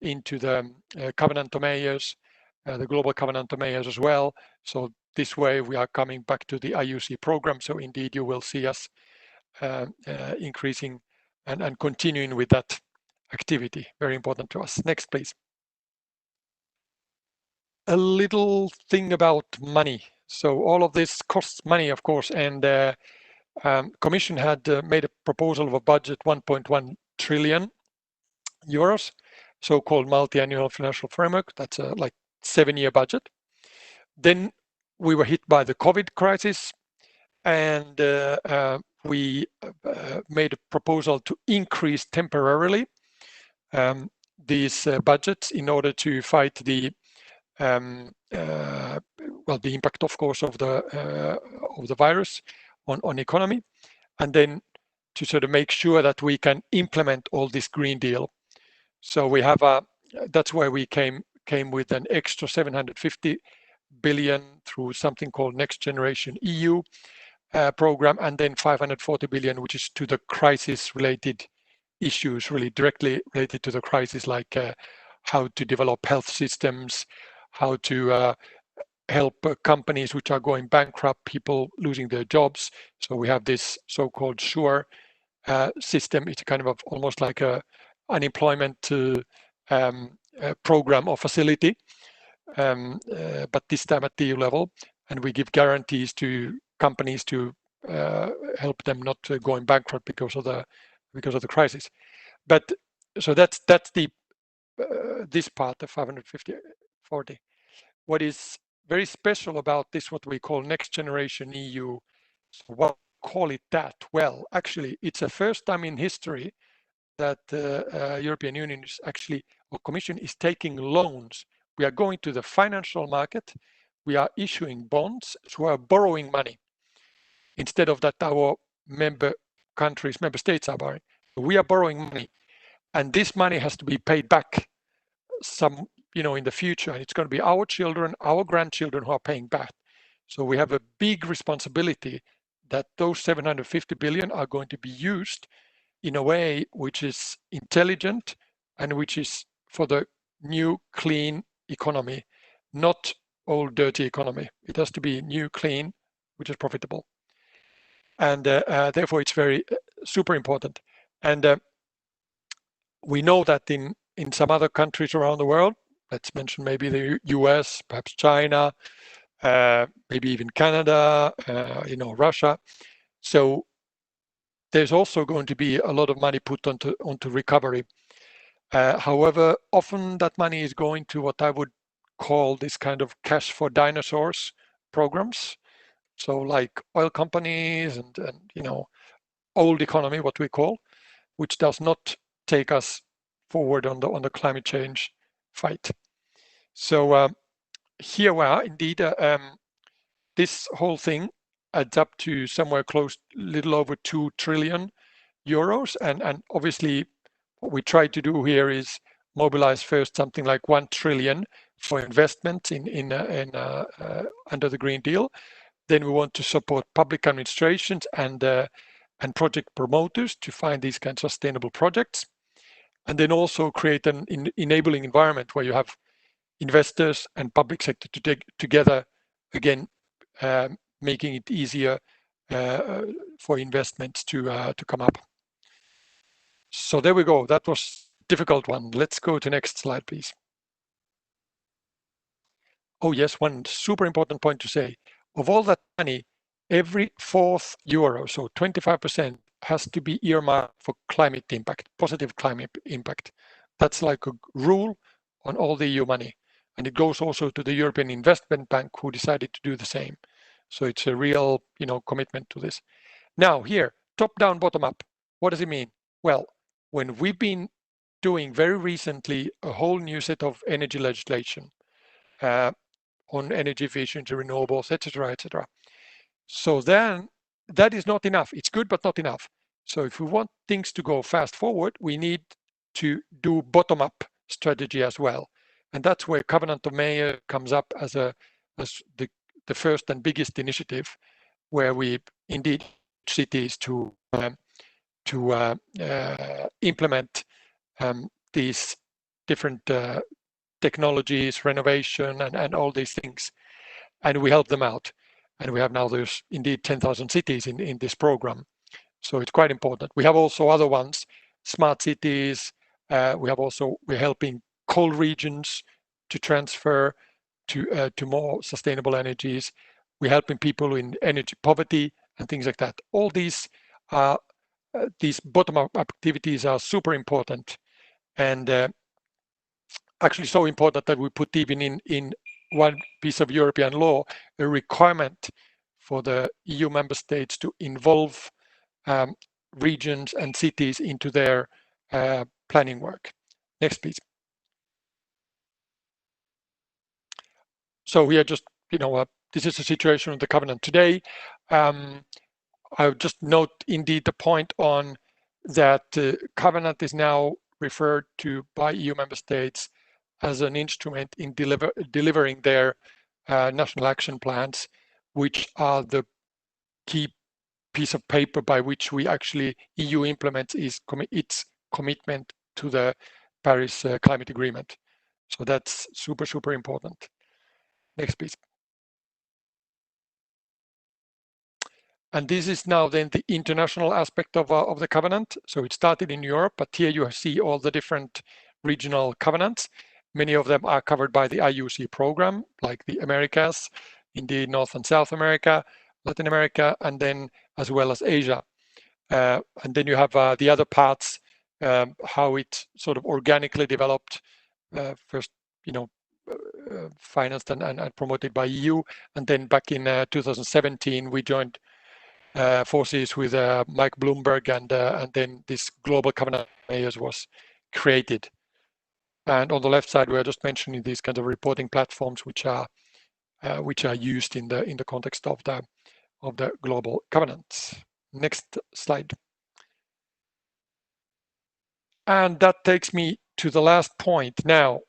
the Covenant of Mayors, the Global Covenant of Mayors as well. So this way we are coming back to the IUC program. So indeed you will see us increasing and continuing with that activity. Very important to us. Next, please. A little thing about money. So all of this costs money, of course, and Commission had made a proposal of a budget 1.1 trillion euros, so-called multi-annual financial framework. That's a like 7-year budget. Then we were hit by the COVID crisis, and we made a proposal to increase temporarily these budgets in order to fight the impact, of course, of the virus on economy, and then to sort of make sure that we can implement all this Green Deal. So we have that's why we came with an extra 750 billion through something called Next Generation EU program, and then 540 billion, which is to the crisis-related issues, really directly related to the crisis, like how to develop health systems, how to help companies which are going bankrupt, people losing their jobs. So we have this so-called SURE system. It's kind of almost like a unemployment program or facility, but this time at the EU level, and we give guarantees to companies to help them not going bankrupt because of the crisis. But so that's the this part, the 540. What is very special about this, what we call Next Generation EU, so what call it that? Well, actually, it's the first time in history that the European Union is actually, or Commission is taking loans. We are going to the financial market. We are issuing bonds, so we are borrowing money instead of that our member states are borrowing. We are borrowing money, and this money has to be paid back in the future, and it's going to be our children, our grandchildren who are paying back. So we have a big responsibility that those 750 billion are going to be used in a way which is intelligent and which is for the new clean economy, not old dirty economy. It has to be new clean, which is profitable. And therefore it's very super important. And we know that in some other countries around the world, let's mention maybe the US, perhaps China, maybe even Canada, Russia. So there's also going to be a lot of money put onto recovery. However, often that money is going to what I would call this kind of cash for dinosaurs programs. So like oil companies and you know, old economy, what we call, which does not take us forward on the climate change fight. So here we are indeed. This whole thing adds up to somewhere close, little over 2 trillion euros, and obviously what we try to do here is mobilize first something like 1 trillion for investment in under the Green Deal. Then we want to support public administrations and project promoters to find these kinds of sustainable projects, and then also create an enabling environment where you have investors and public sector to take together, again, making it easier for investments to come up. So there we go. That was a difficult one. Let's go to next slide, please. Oh yes, one super important point to say. Of all that money, every 4th euro, so 25%, has to be earmarked for climate impact, positive climate impact. That's like a rule on all the EU money. And it goes also to the European Investment Bank, who decided to do the same. So it's a real, you know, commitment to this. Now here, top down, bottom up. What does it mean? Well, when we've been doing very recently a whole new set of energy legislation on energy efficiency, renewables, etc., etc. So then that is not enough. It's good, but not enough. So if we want things to go fast forward, we need to do bottom up strategy as well. And that's where Covenant of Mayors comes up as the first and biggest initiative, where we indeed cities to implement these different technologies, renovation, and all these things, and we help them out. And we have now there's indeed 10,000 cities in this program, so it's quite important. We have also other ones, smart cities. We're helping coal regions to transfer to more sustainable energies. We're helping people in energy poverty and things like that. All these bottom-up activities are super important, and actually so important that we put even in one piece of European law a requirement for the EU member states to involve regions and cities into their planning work. Next, please. So we are just, you know, this is the situation of the Covenant today. I would just note indeed the point on that Covenant is now referred to by EU member states as an instrument in delivering their national action plans, which are the key piece of paper by which we actually EU implements its commitment to the Paris Climate Agreement. So that's super, super important. Next, please. And this is now then the international aspect of the covenant. So it started in Europe, but here you see all the different regional covenants. Many of them are covered by the IUC program, like the Americas, indeed North and South America, Latin America, and then as well as Asia. And then you have the other parts, how it sort of organically developed, first, you know, financed and promoted by EU. And then back in 2017, we joined forces with Mike Bloomberg, and then this global covenant of mayors was created. And on the left side, we are just mentioning these kinds of reporting platforms, which are used in the context of the global covenants. Next slide. And that takes me to the last point. Now,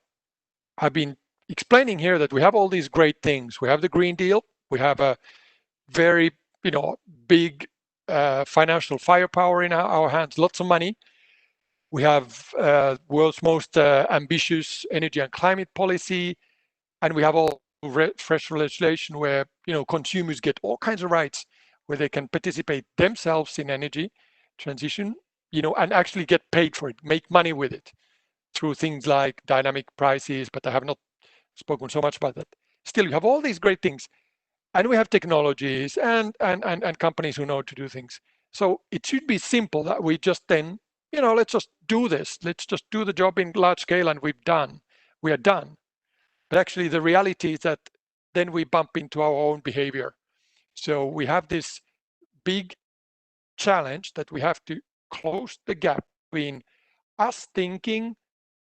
I've been explaining here that we have all these great things. We have the Green Deal. We have a very, you know, big financial firepower in our hands, lots of money. We have world's most ambitious energy and climate policy, and we have all fresh legislation where, you know, consumers get all kinds of rights where they can participate themselves in energy transition, you know, and actually get paid for it, make money with it through things like dynamic prices, but I have not spoken so much about that. Still, you have all these great things, and we have technologies and companies who know to do things. So it should be simple that we just then, you know, let's just do this. Let's just do the job in large scale, and we are done. But actually, the reality is that then we bump into our own behavior. So we have this big challenge that we have to close the gap between us thinking,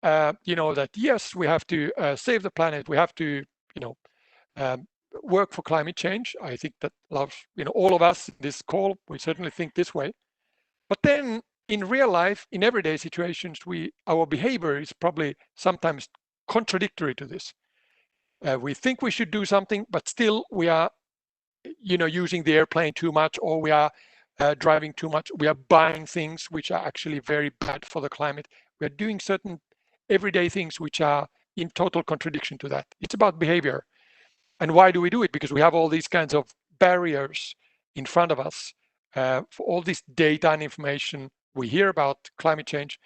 that yes, we have to save the planet, we have to, work for climate change. I think that all of us in this call, we certainly think this way. But then in real life, in everyday situations, our behavior is probably sometimes contradictory to this. We think we should do something, but still we are, using the airplane too much, or we are driving too much. We are buying things which are actually very bad for the climate. We are doing certain everyday things which are in total contradiction to that. It's about behavior. And why do we do it? Because we have all these kinds of barriers in front of us for all this data and information. We hear about climate change.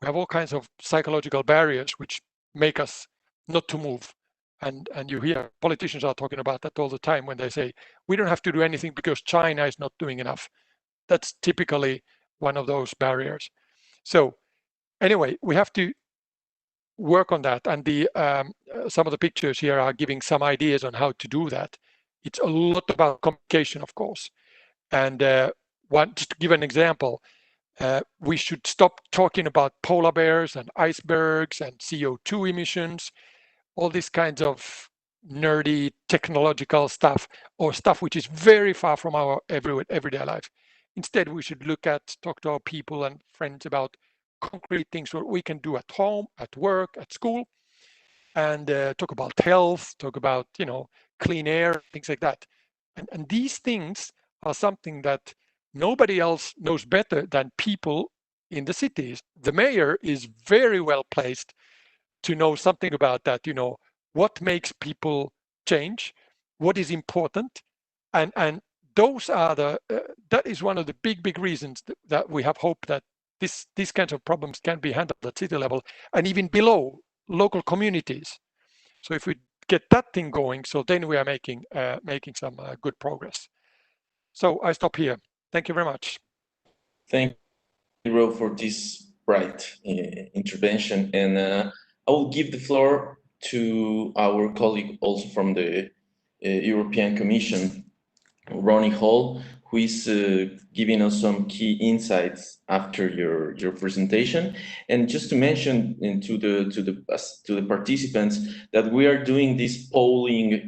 We have all kinds of psychological barriers which make us not to move. And you hear politicians are talking about that all the time when they say, we don't have to do anything because China is not doing enough. That's typically one of those barriers. So anyway, we have to work on that. And some of the pictures here are giving some ideas on how to do that. It's a lot about communication, of course. And just to give an example, we should stop talking about polar bears and icebergs and CO2 emissions, all these kinds of nerdy technological stuff, or stuff which is very far from our everyday life. Instead, we should talk to our people and friends about concrete things what we can do at home, at work, at school, and talk about health, talk about, clean air, things like that. And these things are something that nobody else knows better than people in the cities. The mayor is very well placed to know something about that, what makes people change, what is important, and those are that is one of the big reasons that we have hope that these kinds of problems can be handled at city level and even below local communities. So if we get that thing going, so then we are making some good progress. So I stop here. Thank you very much. Thank you, Ro, for this bright intervention. And I will give the floor to our colleague also from the European Commission, Ronnie Hall, who is giving us some key insights after your presentation. And just to mention to the participants that we are doing this polling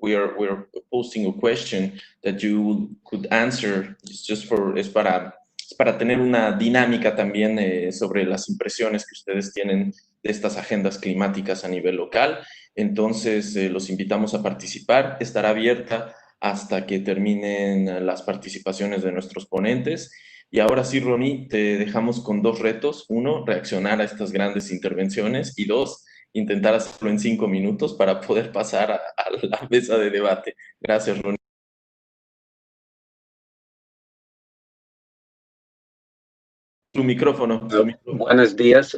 we're posting a question that you could answer. Es para tener una dinámica también sobre las impresiones que ustedes tienen de estas agendas climáticas a nivel local. Entonces los invitamos a participar. Estará abierta hasta que terminen las participaciones de nuestros ponentes. Y ahora sí, Ronnie, te dejamos con dos retos. Uno, reaccionar a estas grandes intervenciones, y dos, intentar hacerlo en 5 minutos para poder pasar a la mesa de debate. Gracias, Ronnie. Tu micrófono. Buenos días.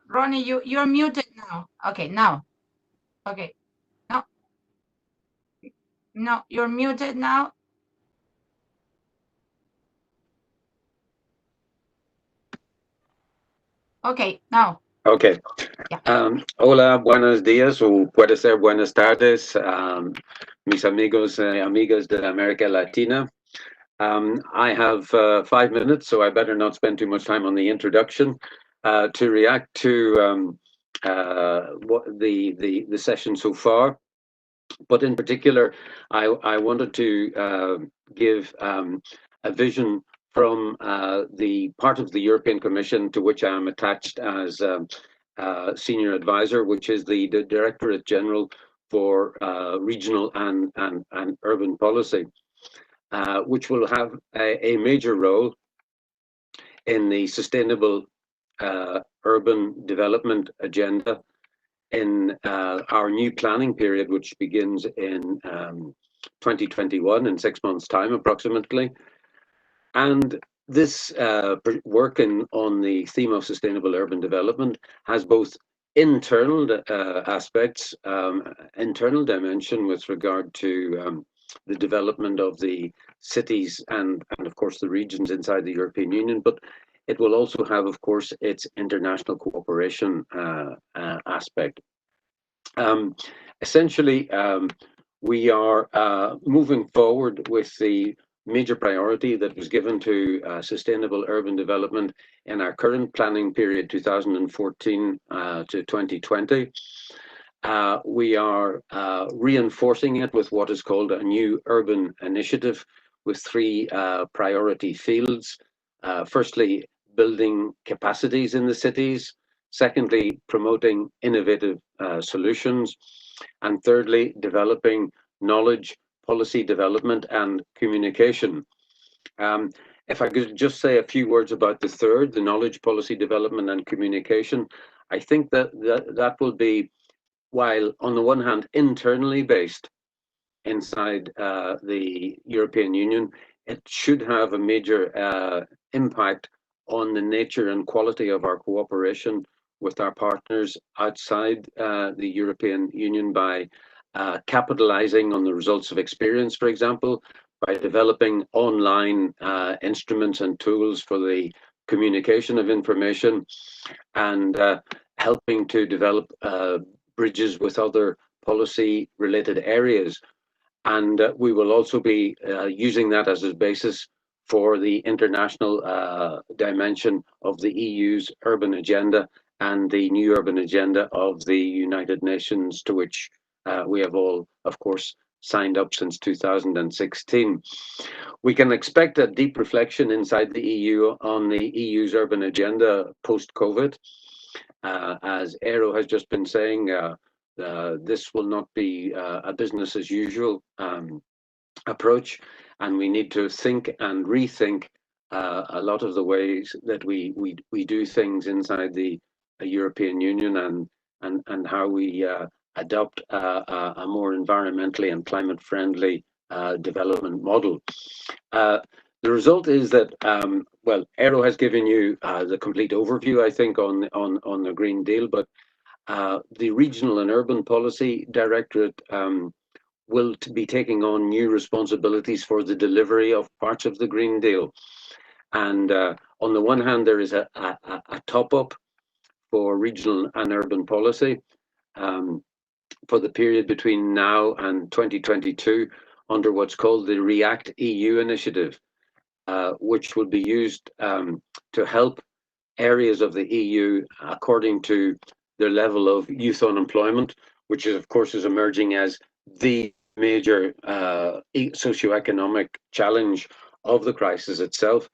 Ronnie, you're muted now. Okay, now. Okay. No, you're muted now. Okay, now. Okay. Yeah. Hola, buenos días, o puede ser buenas tardes, mis amigos y amigas de América Latina. I have 5 minutes, so I better not spend too much time on the introduction to react to the session so far. But in particular, I wanted to give a vision from the part of the European Commission to which I am attached as senior advisor, which is the Directorate General for Regional and Urban Policy, which will have a major role in the sustainable urban development agenda in our new planning period, which begins in 2021, in 6 months' time approximately. And this working on the theme of sustainable urban development has both internal aspects, internal dimension with regard to the development of the cities and of course the regions inside the European Union, but it will also have, of course, its international cooperation aspect. Essentially, we are moving forward with the major priority that was given to sustainable urban development in our current planning period, 2014 to 2020. We are reinforcing it with what is called a new urban initiative with 3 priority fields. Firstly, building capacities in the cities. Secondly, promoting innovative solutions. And thirdly, developing knowledge, policy development, and communication. If I could just say a few words about the third, the knowledge, policy development, and communication, I think that will be, while on the one hand internally based inside the European Union, it should have a major impact on the nature and quality of our cooperation with our partners outside the European Union by capitalizing on the results of experience, for example, by developing online instruments and tools for the communication of information, and helping to develop bridges with other policy-related areas. And we will also be using that as a basis for the international dimension of the EU's urban agenda and the new urban agenda of the United Nations, to which we have all, of course, signed up since 2016. We can expect a deep reflection inside the EU on the EU's urban agenda post-COVID. As Eero has just been saying, this will not be a business as usual approach, and we need to think and rethink a lot of the ways that we do things inside the European Union, and how we adopt a more environmentally and climate friendly development model. The result is that, well, Eero has given you the complete overview, I think, on the Green Deal, but the Regional and Urban Policy Directorate will be taking on new responsibilities for the delivery of parts of the Green Deal. And on the one hand, there is a top-up for regional and urban policy for the period between now and 2022 under what's called the REACT EU initiative, which will be used to help areas of the EU according to their level of youth unemployment, which is, of course, is emerging as the major socioeconomic challenge of the crisis itself.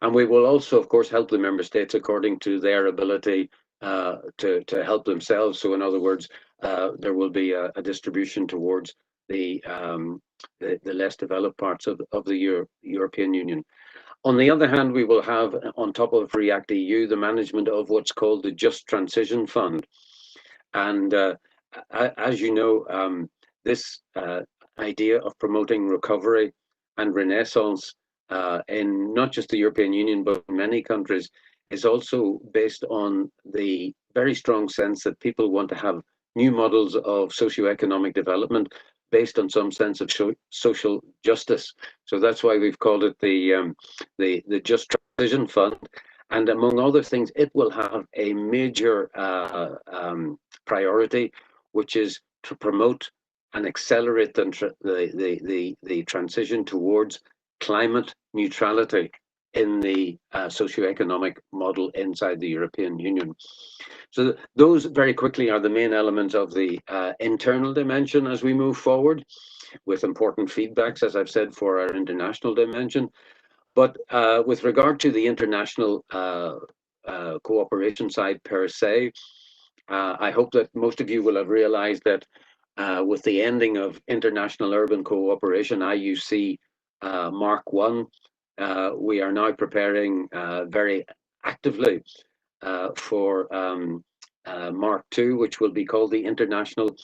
And we will also, of course, help the member states according to their ability to help themselves. So in other words, there will be a distribution towards the less developed parts of the European Union. On the other hand, we will have, on top of REACT EU, the management of what's called the Just Transition Fund. And as you know, this idea of promoting recovery and renaissance in not just the European Union, but many countries, is also based on the very strong sense that people want to have new models of socioeconomic development based on some sense of social justice. So that's why we've called it the Just Transition Fund. And among other things, it will have a major priority, which is to promote and accelerate the transition towards climate neutrality in the socioeconomic model inside the European Union. So those very quickly are the main elements of the internal dimension as we move forward, with important feedbacks, as I've said, for our international dimension. But with regard to the international cooperation side per se, I hope that most of you will have realized that with the ending of international urban cooperation, IUC Mark I, we are now preparing very actively for Mark II, which will be called the International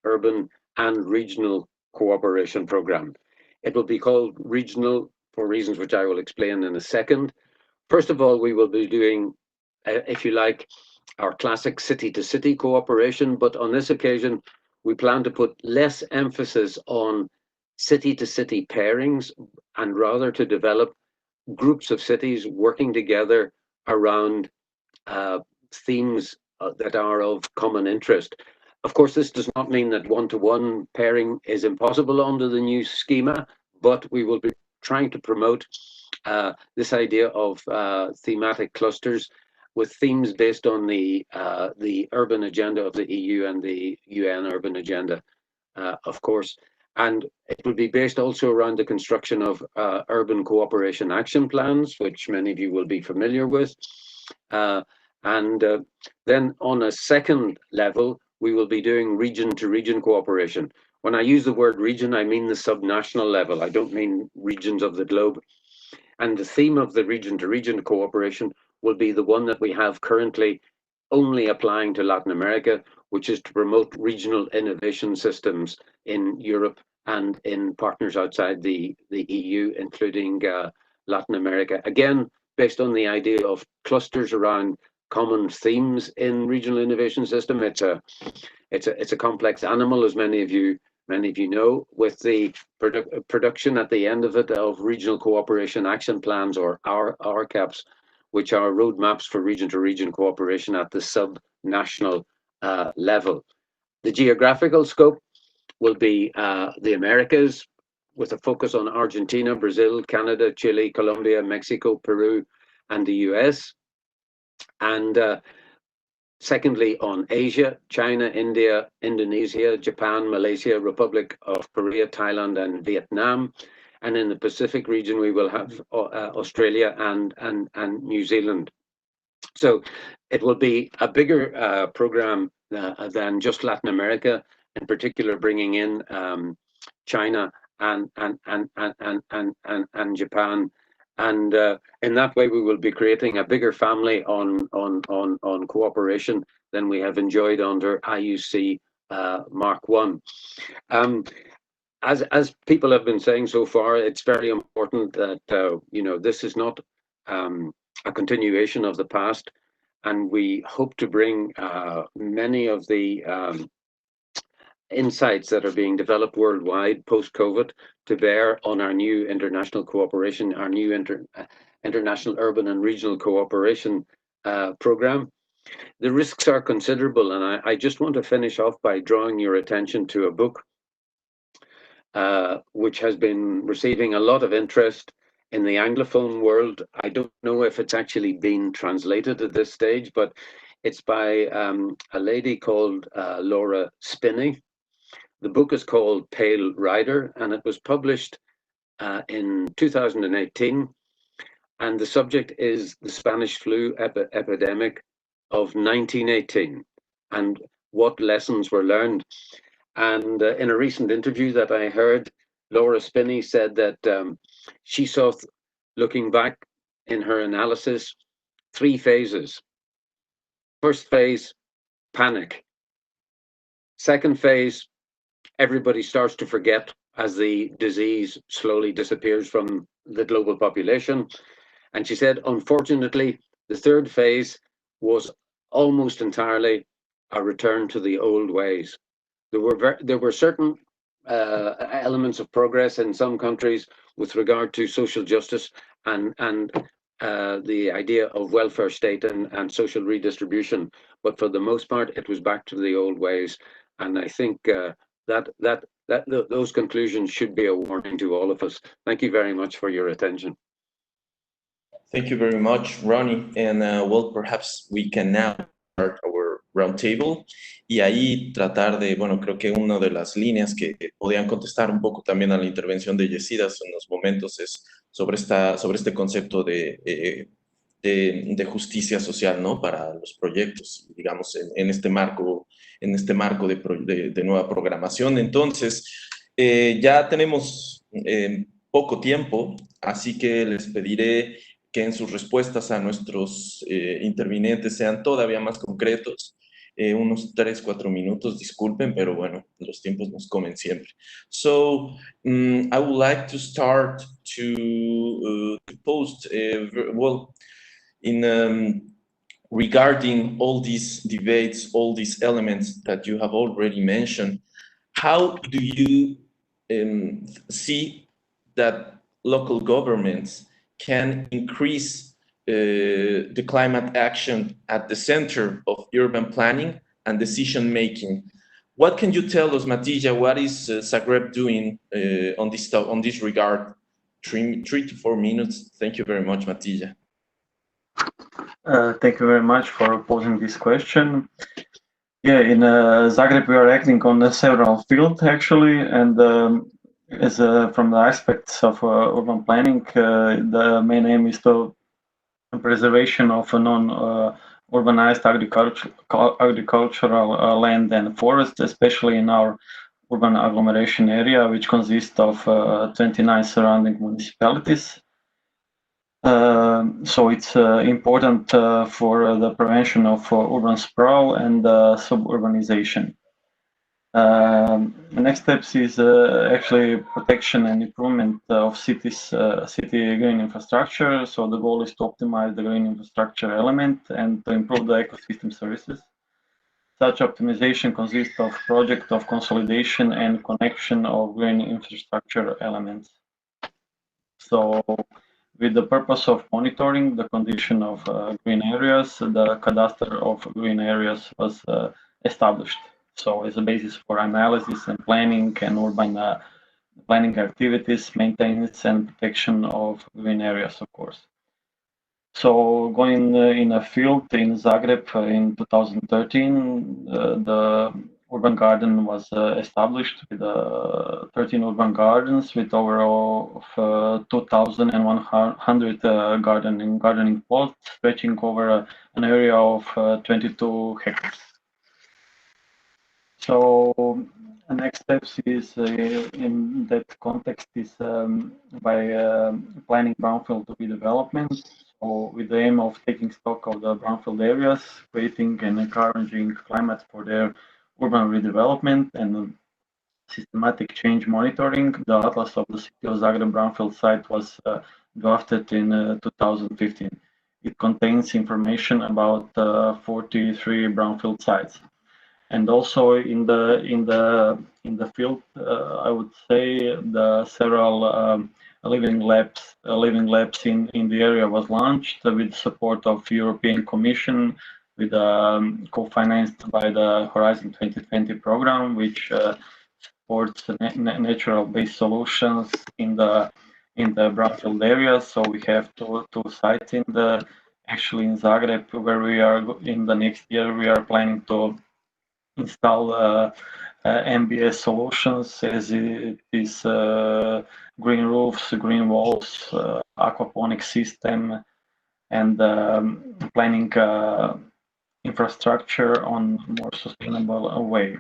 Urban and Regional Cooperation Programme. It will be called regional for reasons which I will explain in a second. First of all, we will be doing, if you like, our classic city-to-city cooperation, but on this occasion, we plan to put less emphasis on city-to-city pairings and rather to develop groups of cities working together around themes that are of common interest. Of course, this does not mean that one-to-one pairing is impossible under the new schema, but we will be trying to promote this idea of thematic clusters with themes based on the urban agenda of the EU and the UN urban agenda, of course. And it will be based also around the construction of urban cooperation action plans, which many of you will be familiar with. And then on a second level, we will be doing region-to-region cooperation. When I use the word region, I mean the subnational level. I don't mean regions of the globe. And the theme of the region-to-region cooperation will be the one that we have currently only applying to Latin America, which is to promote regional innovation systems in Europe and in partners outside the EU, including Latin America. Again, based on the idea of clusters around common themes in regional innovation system. It's a complex animal, as many of you know, with the production at the end of it of regional cooperation action plans, or RCAPs, which are roadmaps for region-to-region cooperation at the sub-national level. The geographical scope will be the Americas, with a focus on Argentina, Brazil, Canada, Chile, Colombia, Mexico, Peru, and the US. And secondly, on Asia, China, India, Indonesia, Japan, Malaysia, Republic of Korea, Thailand, and Vietnam. And in the Pacific region, we will have Australia and New Zealand. So it will be a bigger program than just Latin America, in particular bringing in China and Japan. And in that way, we will be creating a bigger family on cooperation than we have enjoyed under IUC Mark I. As people have been saying so far, it's very important that this is not a continuation of the past, and we hope to bring many of the insights that are being developed worldwide post-COVID to bear on our new international cooperation, our new international urban and regional cooperation program. The risks are considerable, and I just want to finish off by drawing your attention to a book which has been receiving a lot of interest in the Anglophone world. I don't know if it's actually been translated at this stage, but it's by a lady called Laura Spinney. The book is called Pale Rider, and it was published in 2018. And the subject is the Spanish flu epidemic of 1918 and what lessons were learned. And in a recent interview that I heard, Laura Spinney said that she saw, looking back in her analysis, 3 phases. First phase, panic. Second phase, everybody starts to forget as the disease slowly disappears from the global population. And she said, unfortunately, the third phase was almost entirely a return to the old ways. There were certain elements of progress in some countries with regard to social justice and the idea of welfare state and social redistribution, but for the most part, it was back to the old ways. And I think those conclusions should be a warning to all of us. Thank you very much for your attention. Thank you very much, Ronnie. And well, perhaps we can now start our roundtable y ahí tratar de, bueno, creo que una de las líneas que podían contestar un poco también a la intervención de Yesida en los momentos es sobre este concepto de justicia social, ¿no? Para los proyectos, digamos, en este marco de nueva programación. Entonces, ya tenemos poco tiempo, así que les pediré que en sus respuestas a nuestros intervinientes sean todavía más concretos, unos 3-4 minutos, disculpen, pero bueno, los tiempos nos comen siempre. So, I would like to start to post, well, regarding all these debates, all these elements that you have already mentioned, how do you see that local governments can increase the climate action at the center of urban planning and decision making? What can you tell us, Matija? What is Zagreb doing on this regard? 3 to 4 minutes. Thank you very much, Matija. Thank you very much for posing this question. Yeah, in Zagreb, we are acting on several fields actually, and as from the aspects of urban planning, the main aim is the preservation of non-urbanized agricultural land and forest, especially in our urban agglomeration area, which consists of 29 surrounding municipalities. So it's important for the prevention of urban sprawl and suburbanization. The next steps is actually protection and improvement of city green infrastructure. So the goal is to optimize the green infrastructure element and to improve the ecosystem services. Such optimization consists of project of consolidation and connection of green infrastructure elements. So with the purpose of monitoring the condition of green areas, the cadastre of green areas was established. So as a basis for analysis and planning and urban planning activities, maintenance and protection of green areas, of course. So going in a field in Zagreb in 2013, the urban garden was established with 13 urban gardens with overall of 2,100 gardening plots stretching over an area of 22 hectares. So the next steps is in that context is by planning brownfield redevelopment. So with the aim of taking stock of the brownfield areas, creating and encouraging climate for their urban redevelopment and systematic change monitoring, the Atlas of the City of Zagreb brownfield site was drafted in 2015. It contains information about 43 brownfield sites. And also in the field, I would say the several living labs in the area was launched with support of European Commission, with co-financed by the Horizon 2020 program, which supports natural-based solutions in the brownfield area. So we have two sites in Zagreb, where we are in the next year we are planning to install MBS solutions, as it is green roofs, green walls, aquaponic system, and planning infrastructure on more sustainable way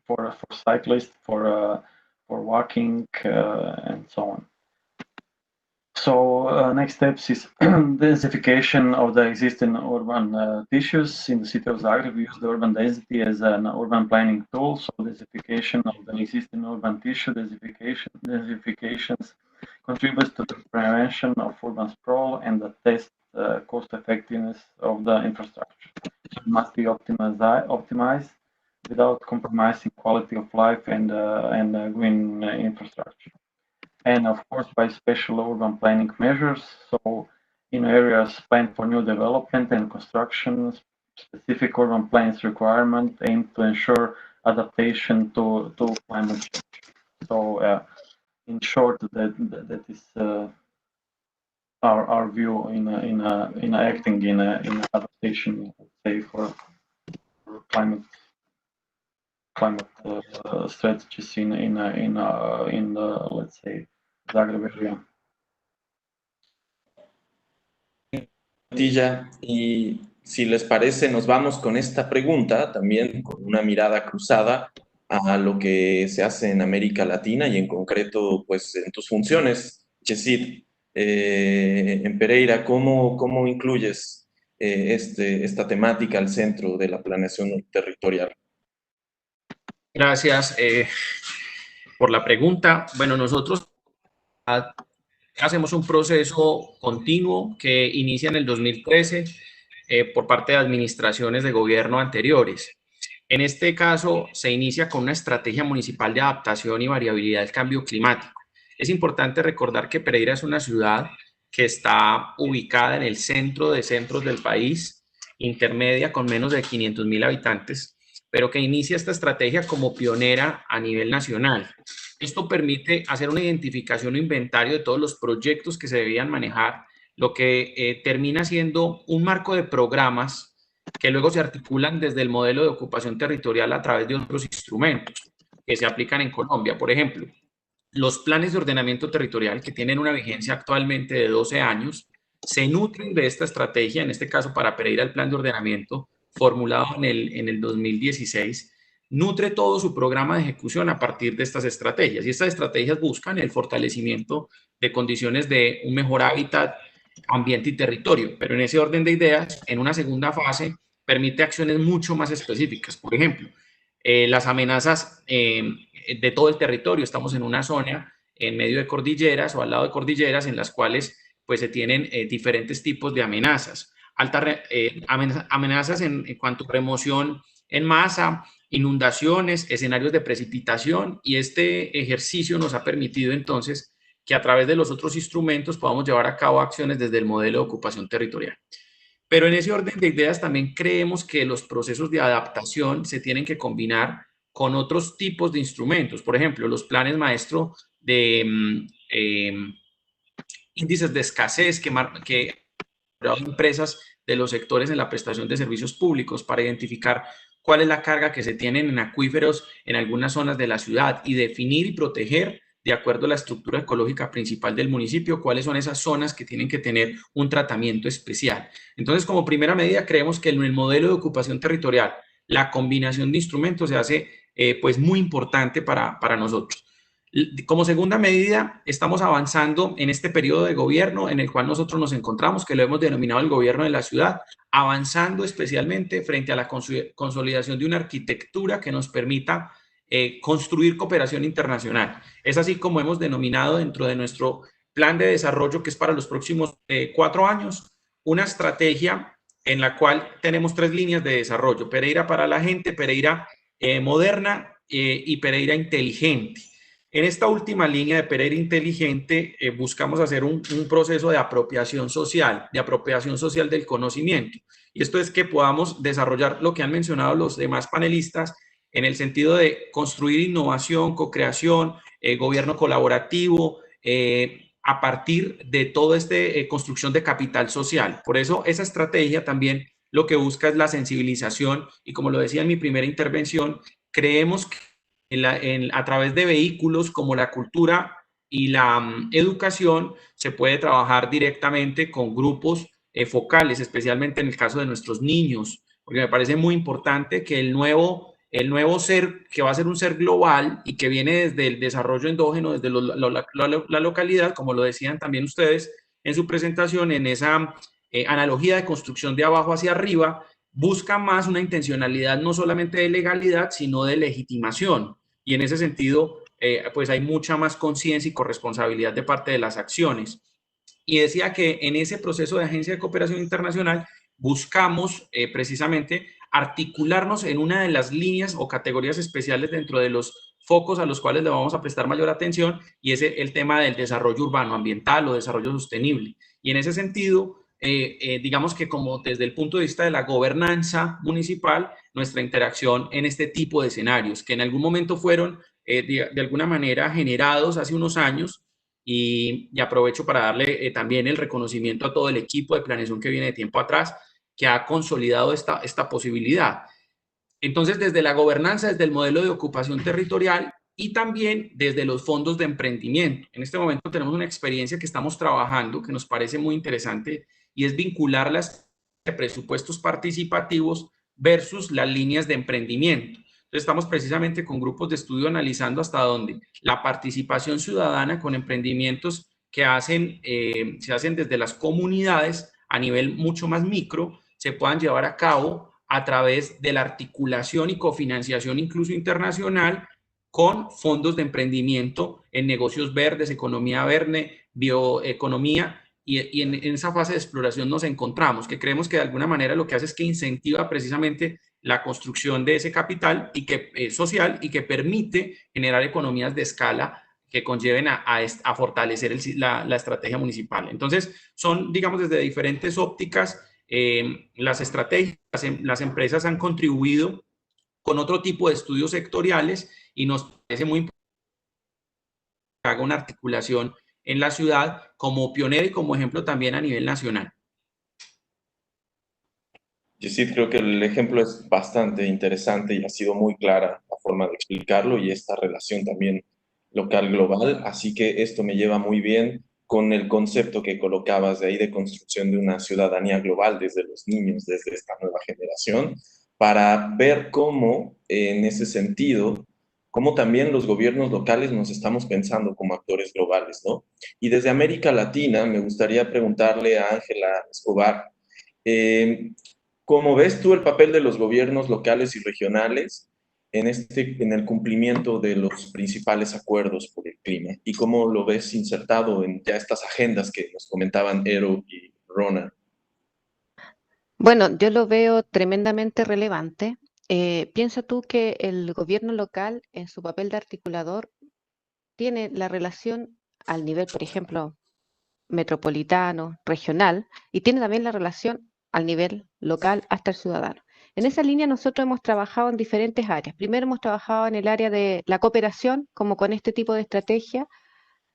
for cyclists, for walking, and so on. So next steps is densification of the existing urban tissues in the city of Zagreb. We use the urban density as an urban planning tool. So densification of the existing urban tissue, densifications contributes to the prevention of urban sprawl and the test cost effectiveness of the infrastructure. So it must be optimized without compromising quality of life and green infrastructure. And of course, by special urban planning measures. So in areas planned for new development and construction, specific urban plans requirement aim to ensure adaptation to climate change. So in short, that is our view in acting in adaptation, let's say, for climate strategies in the, let's say, Zagreb area. Y si les parece, nos vamos con esta pregunta, también con una mirada cruzada a lo que se hace en América Latina y en concreto, pues, en tus funciones, Yesid, en Pereira. ¿Cómo incluyes esta temática al centro de la planeación territorial? Gracias por la pregunta. Bueno, nosotros hacemos un proceso continuo que inicia en el 2013 por parte de administraciones de gobierno anteriores. En este caso, se inicia con una estrategia municipal de adaptación y variabilidad del cambio climático. Es importante recordar que Pereira es una ciudad que está ubicada en el centro de centros del país, intermedia, con menos de 500.000 habitantes, pero que inicia esta estrategia como pionera a nivel nacional. Esto permite hacer una identificación o inventario de todos los proyectos que se debían manejar, lo que termina siendo un marco de programas que luego se articulan desde el modelo de ocupación territorial a través de otros instrumentos que se aplican en Colombia. Por ejemplo, los planes de ordenamiento territorial, que tienen una vigencia actualmente de 12 años, se nutren de esta estrategia, en este caso para Pereira el plan de ordenamiento formulado en el 2016, nutre todo su programa de ejecución a partir de estas estrategias. Y estas estrategias buscan el fortalecimiento de condiciones de un mejor hábitat, ambiente y territorio. Pero en ese orden de ideas, en una segunda fase, permite acciones mucho más específicas. Por ejemplo, las amenazas de todo el territorio. Estamos en una zona en medio de cordilleras o al lado de cordilleras en las cuales pues se tienen diferentes tipos de amenazas. Amenazas en cuanto a remoción en masa, inundaciones, escenarios de precipitación, y este ejercicio nos ha permitido entonces que a través de los otros instrumentos podamos llevar a cabo acciones desde el modelo de ocupación territorial. Pero en ese orden de ideas también creemos que los procesos de adaptación se tienen que combinar con otros tipos de instrumentos. Por ejemplo, los planes maestro de índices de escasez que empresas de los sectores en la prestación de servicios públicos para identificar cuál es la carga que se tienen en acuíferos en algunas zonas de la ciudad y definir y proteger, de acuerdo a la estructura ecológica principal del municipio, cuáles son esas zonas que tienen que tener un tratamiento especial. Entonces, como primera medida, creemos que en el modelo de ocupación territorial, la combinación de instrumentos se hace pues muy importante para nosotros. Como segunda medida, estamos avanzando en este periodo de gobierno en el cual nosotros nos encontramos, que lo hemos denominado el gobierno de la ciudad, avanzando especialmente frente a la consolidación de una arquitectura que nos permita construir cooperación internacional. Es así como hemos denominado dentro de nuestro plan de desarrollo, que es para los próximos 4 años, una estrategia en la cual tenemos 3 líneas de desarrollo: Pereira para la gente, Pereira moderna y Pereira inteligente. En esta última línea de Pereira inteligente buscamos hacer un proceso de apropiación social del conocimiento. Y esto es que podamos desarrollar lo que han mencionado los demás panelistas en el sentido de construir innovación, co-creación, gobierno colaborativo, a partir de toda esta construcción de capital social. Por eso esa estrategia también lo que busca es la sensibilización, y como lo decía en mi primera intervención, creemos que a través de vehículos como la cultura y la educación se puede trabajar directamente con grupos focales, especialmente en el caso de nuestros niños, porque me parece muy importante que el nuevo ser, que va a ser un ser global y que viene desde el desarrollo endógeno, desde la localidad, como lo decían también ustedes en su presentación, en esa analogía de construcción de abajo hacia arriba, busca más una intencionalidad no solamente de legalidad, sino de legitimación. Y en ese sentido, pues hay mucha más conciencia y corresponsabilidad de parte de las acciones. Y decía que en ese proceso de agencia de cooperación internacional buscamos precisamente articularnos en una de las líneas o categorías especiales dentro de los focos a los cuales le vamos a prestar mayor atención, y es el tema del desarrollo urbano ambiental o desarrollo sostenible. Y en ese sentido, digamos que como desde el punto de vista de la gobernanza municipal, nuestra interacción en este tipo de escenarios, que en algún momento fueron de alguna manera generados hace unos años, y aprovecho para darle también el reconocimiento a todo el equipo de planeación que viene de tiempo atrás, que ha consolidado esta posibilidad. Entonces, desde la gobernanza, desde el modelo de ocupación territorial y también desde los fondos de emprendimiento. En este momento tenemos una experiencia que estamos trabajando que nos parece muy interesante, y es vincular las presupuestos participativos versus las líneas de emprendimiento. Entonces, estamos precisamente con grupos de estudio analizando hasta dónde la participación ciudadana con emprendimientos que se hacen desde las comunidades a nivel mucho más micro se puedan llevar a cabo a través de la articulación y cofinanciación incluso internacional con fondos de emprendimiento en negocios verdes, economía verde, bioeconomía, y en esa fase de exploración nos encontramos, que creemos que de alguna manera lo que hace es que incentiva precisamente la construcción de ese capital y que, social, y que permite generar economías de escala que conlleven a fortalecer la estrategia municipal. Entonces, son, digamos, desde diferentes ópticas las estrategias. Las empresas han contribuido con otro tipo de estudios sectoriales, y nos parece muy importante que haga una articulación en la ciudad como pionero y como ejemplo también a nivel nacional. Sí, creo que el ejemplo es bastante interesante y ha sido muy clara la forma de explicarlo y esta relación también local-global, así que esto me lleva muy bien con el concepto que colocabas de ahí de construcción de una ciudadanía global desde los niños, desde esta nueva generación, para ver cómo en ese sentido, cómo también los gobiernos locales nos estamos pensando como actores globales, ¿no? Y desde América Latina me gustaría preguntarle a Ángela Escobar, ¿cómo ves tú el papel de los gobiernos locales y regionales en el cumplimiento de los principales acuerdos por el clima? ¿Y cómo lo ves insertado en ya estas agendas que nos comentaban Ero y Rona? Bueno, yo lo veo tremendamente relevante. Piensa tú que el gobierno local, en su papel de articulador, tiene la relación al nivel, por ejemplo, metropolitano, regional, y tiene también la relación al nivel local hasta el ciudadano. En esa línea nosotros hemos trabajado en diferentes áreas. Primero hemos trabajado en el área de la cooperación, como con este tipo de estrategia.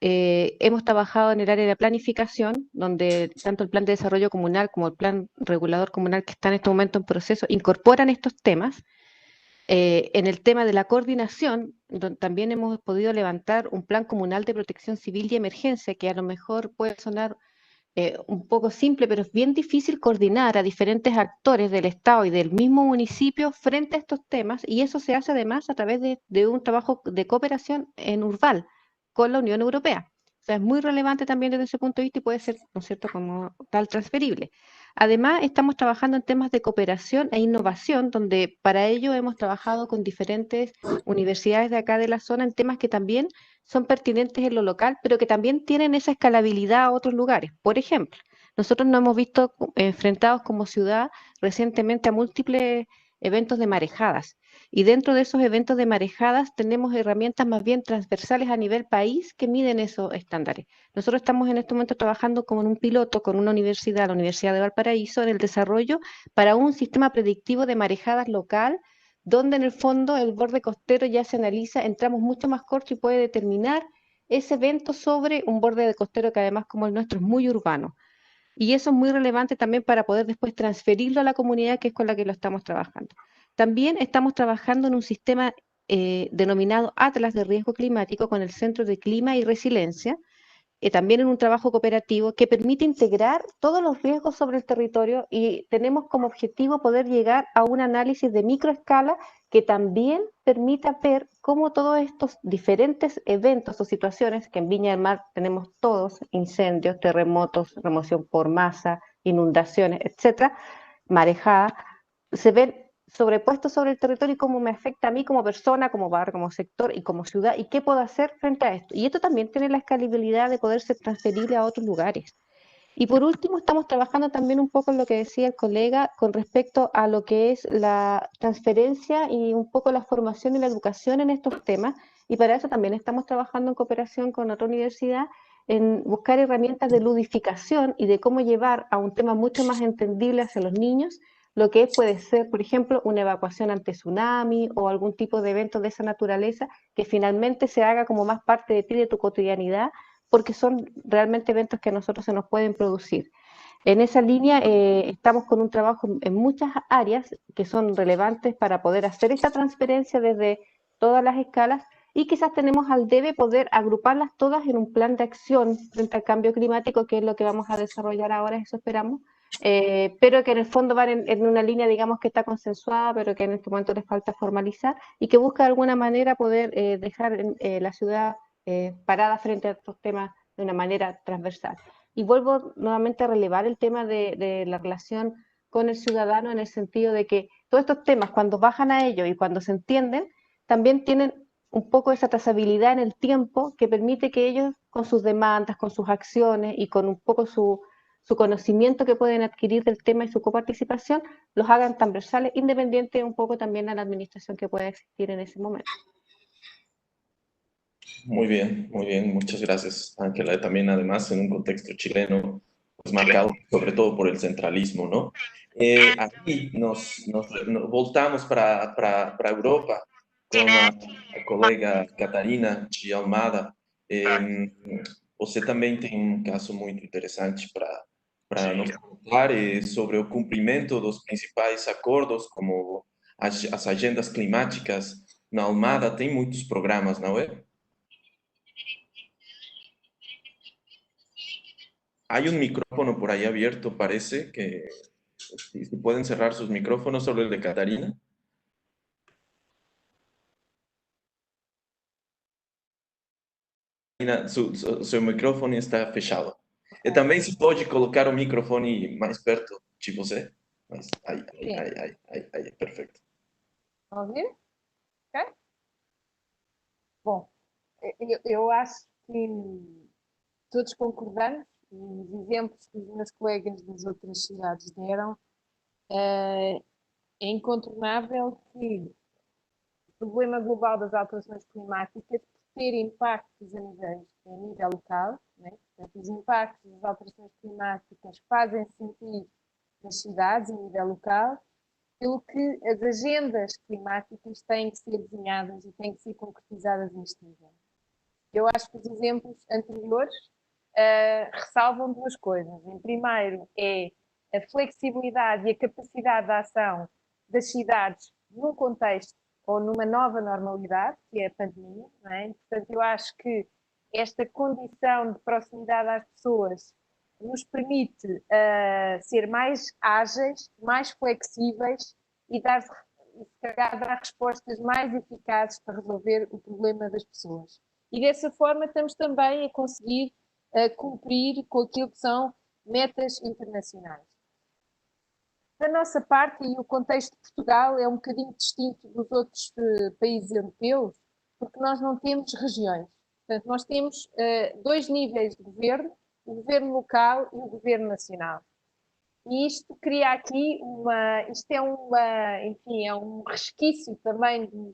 Hemos trabajado en el área de la planificación, donde tanto el plan de desarrollo comunal como el plan regulador comunal que está en este momento en proceso incorporan estos temas. En el tema de la coordinación, donde también hemos podido levantar un plan comunal de protección civil y emergencia, que a lo mejor puede sonar un poco simple, pero es bien difícil coordinar a diferentes actores del Estado y del mismo municipio frente a estos temas, y eso se hace además a través de un trabajo de cooperación en Urval con la Unión Europea. O sea, es muy relevante también desde ese punto de vista y puede ser, ¿no es cierto?, como tal transferible. Además, estamos trabajando en temas de cooperación e innovación, donde para ello hemos trabajado con diferentes universidades de acá de la zona en temas que también son pertinentes en lo local, pero que también tienen esa escalabilidad a otros lugares. Por ejemplo, nosotros nos hemos visto enfrentados como ciudad recientemente a múltiples eventos de marejadas. Y dentro de esos eventos de marejadas tenemos herramientas más bien transversales a nivel país que miden esos estándares. Nosotros estamos en este momento trabajando con un piloto, con una universidad, la Universidad de Valparaíso, en el desarrollo para un sistema predictivo de marejadas local, donde en el fondo el borde costero ya se analiza en tramos mucho más cortos y puede determinar ese evento sobre un borde costero que además como el nuestro es muy urbano. Y eso es muy relevante también para poder después transferirlo a la comunidad que es con la que lo estamos trabajando. También estamos trabajando en un sistema denominado Atlas de Riesgo Climático con el Centro de Clima y Resiliencia, también en un trabajo cooperativo que permite integrar todos los riesgos sobre el territorio, y tenemos como objetivo poder llegar a un análisis de microescala que también permita ver cómo todos estos diferentes eventos o situaciones, que en Viña del Mar tenemos todos, incendios, terremotos, remoción por masa, inundaciones, etcétera, marejada, se ven sobrepuestos sobre el territorio y cómo me afecta a mí como persona, como barrio, como sector y como ciudad, y qué puedo hacer frente a esto. Y esto también tiene la escalabilidad de poder ser transferible a otros lugares. Y por último, estamos trabajando también un poco en lo que decía el colega con respecto a lo que es la transferencia y un poco la formación y la educación en estos temas. Y para eso también estamos trabajando en cooperación con otra universidad en buscar herramientas de ludificación y de cómo llevar a un tema mucho más entendible hacia los niños lo que puede ser, por ejemplo, una evacuación ante tsunami o algún tipo de evento de esa naturaleza que finalmente se haga como más parte de ti, de tu cotidianidad, porque son realmente eventos que a nosotros se nos pueden producir. En esa línea estamos con un trabajo en muchas áreas que son relevantes para poder hacer esta transferencia desde todas las escalas, y quizás tenemos al debe poder agruparlas todas en un plan de acción frente al cambio climático, que es lo que vamos a desarrollar ahora, eso esperamos, pero que en el fondo van en una línea, digamos, que está consensuada, pero que en este momento les falta formalizar y que busca de alguna manera poder dejar la ciudad parada frente a estos temas de una manera transversal. Y vuelvo nuevamente a relevar el tema de la relación con el ciudadano, en el sentido de que todos estos temas, cuando bajan a ellos y cuando se entienden, también tienen un poco esa trazabilidad en el tiempo que permite que ellos, con sus demandas, con sus acciones y con un poco su conocimiento que pueden adquirir del tema y su coparticipación, los hagan transversales, independiente un poco también a la administración que pueda existir en ese momento. Muy bien, muchas gracias, Ángela. También además en un contexto chileno pues, marcado sobre todo por el centralismo, ¿no? Aquí nos voltamos para Europa com a colega Catarina de Almada. Você também tem um caso muito interessante para nos contar sobre o cumprimento dos principais acordos, como as agendas climáticas. Na Almada tem muitos programas, não é? Hay un micrófono por ahí abierto, parece que si pueden cerrar sus micrófonos, solo el de Catarina. Seu microfone está fechado. E também se pode colocar o microfone mais perto de você. Mas, aí, perfeito. Ouvir? Ok? Bom, eu acho que todos concordamos, os exemplos que os meus colegas das outras cidades deram, é incontornável que o problema global das alterações climáticas, por ter impactos a nível local, né? Portanto, os impactos das alterações climáticas fazem-se sentir nas cidades, a nível local, pelo que as agendas climáticas têm que ser desenhadas e têm que ser concretizadas neste nível. Eu acho que os exemplos anteriores ressalvam duas coisas. Em primeiro, é a flexibilidade e a capacidade de ação das cidades num contexto ou numa nova normalidade, que é a pandemia, não é? Portanto, eu acho que esta condição de proximidade às pessoas nos permite ser mais ágeis, mais flexíveis e dar respostas mais eficazes para resolver o problema das pessoas. E dessa forma estamos também a conseguir cumprir com aquilo que são metas internacionais. Da nossa parte, e o contexto de Portugal é um bocadinho distinto dos outros países europeus, porque nós não temos regiões. Portanto, nós temos dois níveis de governo, o governo local e o governo nacional. E isto cria aqui é um resquício também dos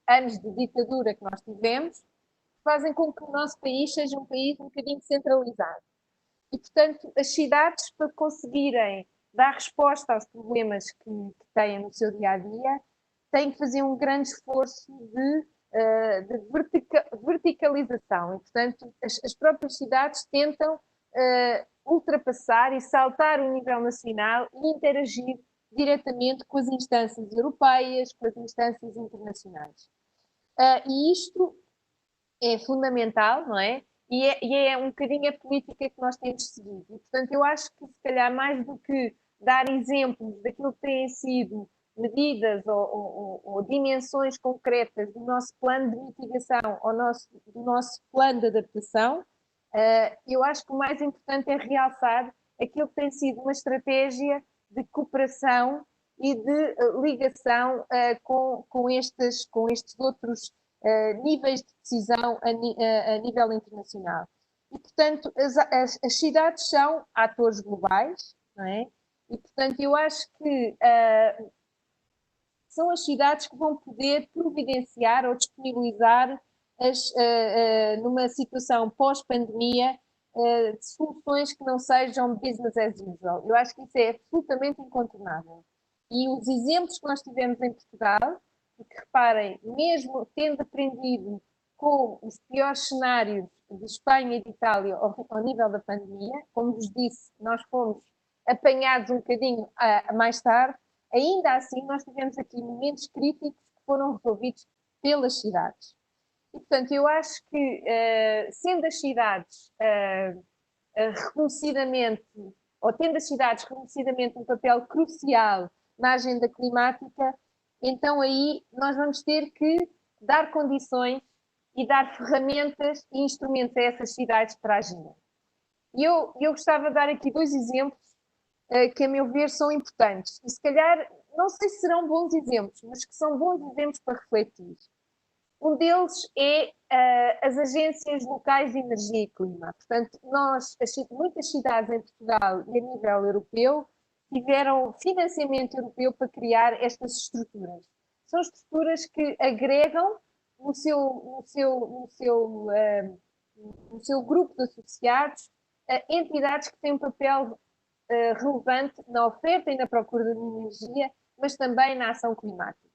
anos de ditadura que nós tivemos, que fazem com que o nosso país seja um país um bocadinho centralizado. E, portanto, as cidades, para conseguirem dar resposta aos problemas que têm no seu dia-a-dia, têm que fazer um grande esforço de verticalização. E, portanto, as próprias cidades tentam ultrapassar e saltar o nível nacional e interagir diretamente com as instâncias europeias, com as instâncias internacionais. E isto é fundamental, não é? E é um bocadinho a política que nós temos seguido. E, portanto, eu acho que, se calhar, mais do que dar exemplos daquilo que têm sido medidas ou dimensões concretas do nosso plano de mitigação ou do nosso plano de adaptação, eu acho que o mais importante é realçar aquilo que tem sido uma estratégia de cooperação e de ligação com estes outros níveis de decisão a nível internacional. E, portanto, as cidades são atores globais, não é? E, portanto, eu acho que são as cidades que vão poder providenciar ou disponibilizar numa situação pós-pandemia soluções que não sejam business as usual. Eu acho que isso é absolutamente incontornável. E os exemplos que nós tivemos em Portugal, porque reparem, mesmo tendo aprendido com os piores cenários de Espanha e de Itália ao nível da pandemia, como vos disse, nós fomos apanhados um bocadinho mais tarde, ainda assim nós tivemos aqui momentos críticos que foram resolvidos pelas cidades. E, portanto, eu acho que, sendo as cidades reconhecidamente, ou tendo as cidades reconhecidamente um papel crucial na agenda climática, então aí nós vamos ter que dar condições e dar ferramentas e instrumentos a essas cidades para agirem. E eu gostava de dar aqui dois exemplos que, a meu ver, são importantes. E se calhar, não sei se serão bons exemplos, mas que são bons exemplos para refletir. Um deles é as agências locais de energia e clima. Portanto, muitas cidades em Portugal e a nível europeu tiveram financiamento europeu para criar estas estruturas. São estruturas que agregam no seu grupo de associados entidades que têm um papel relevante na oferta e na procura de energia, mas também na ação climática.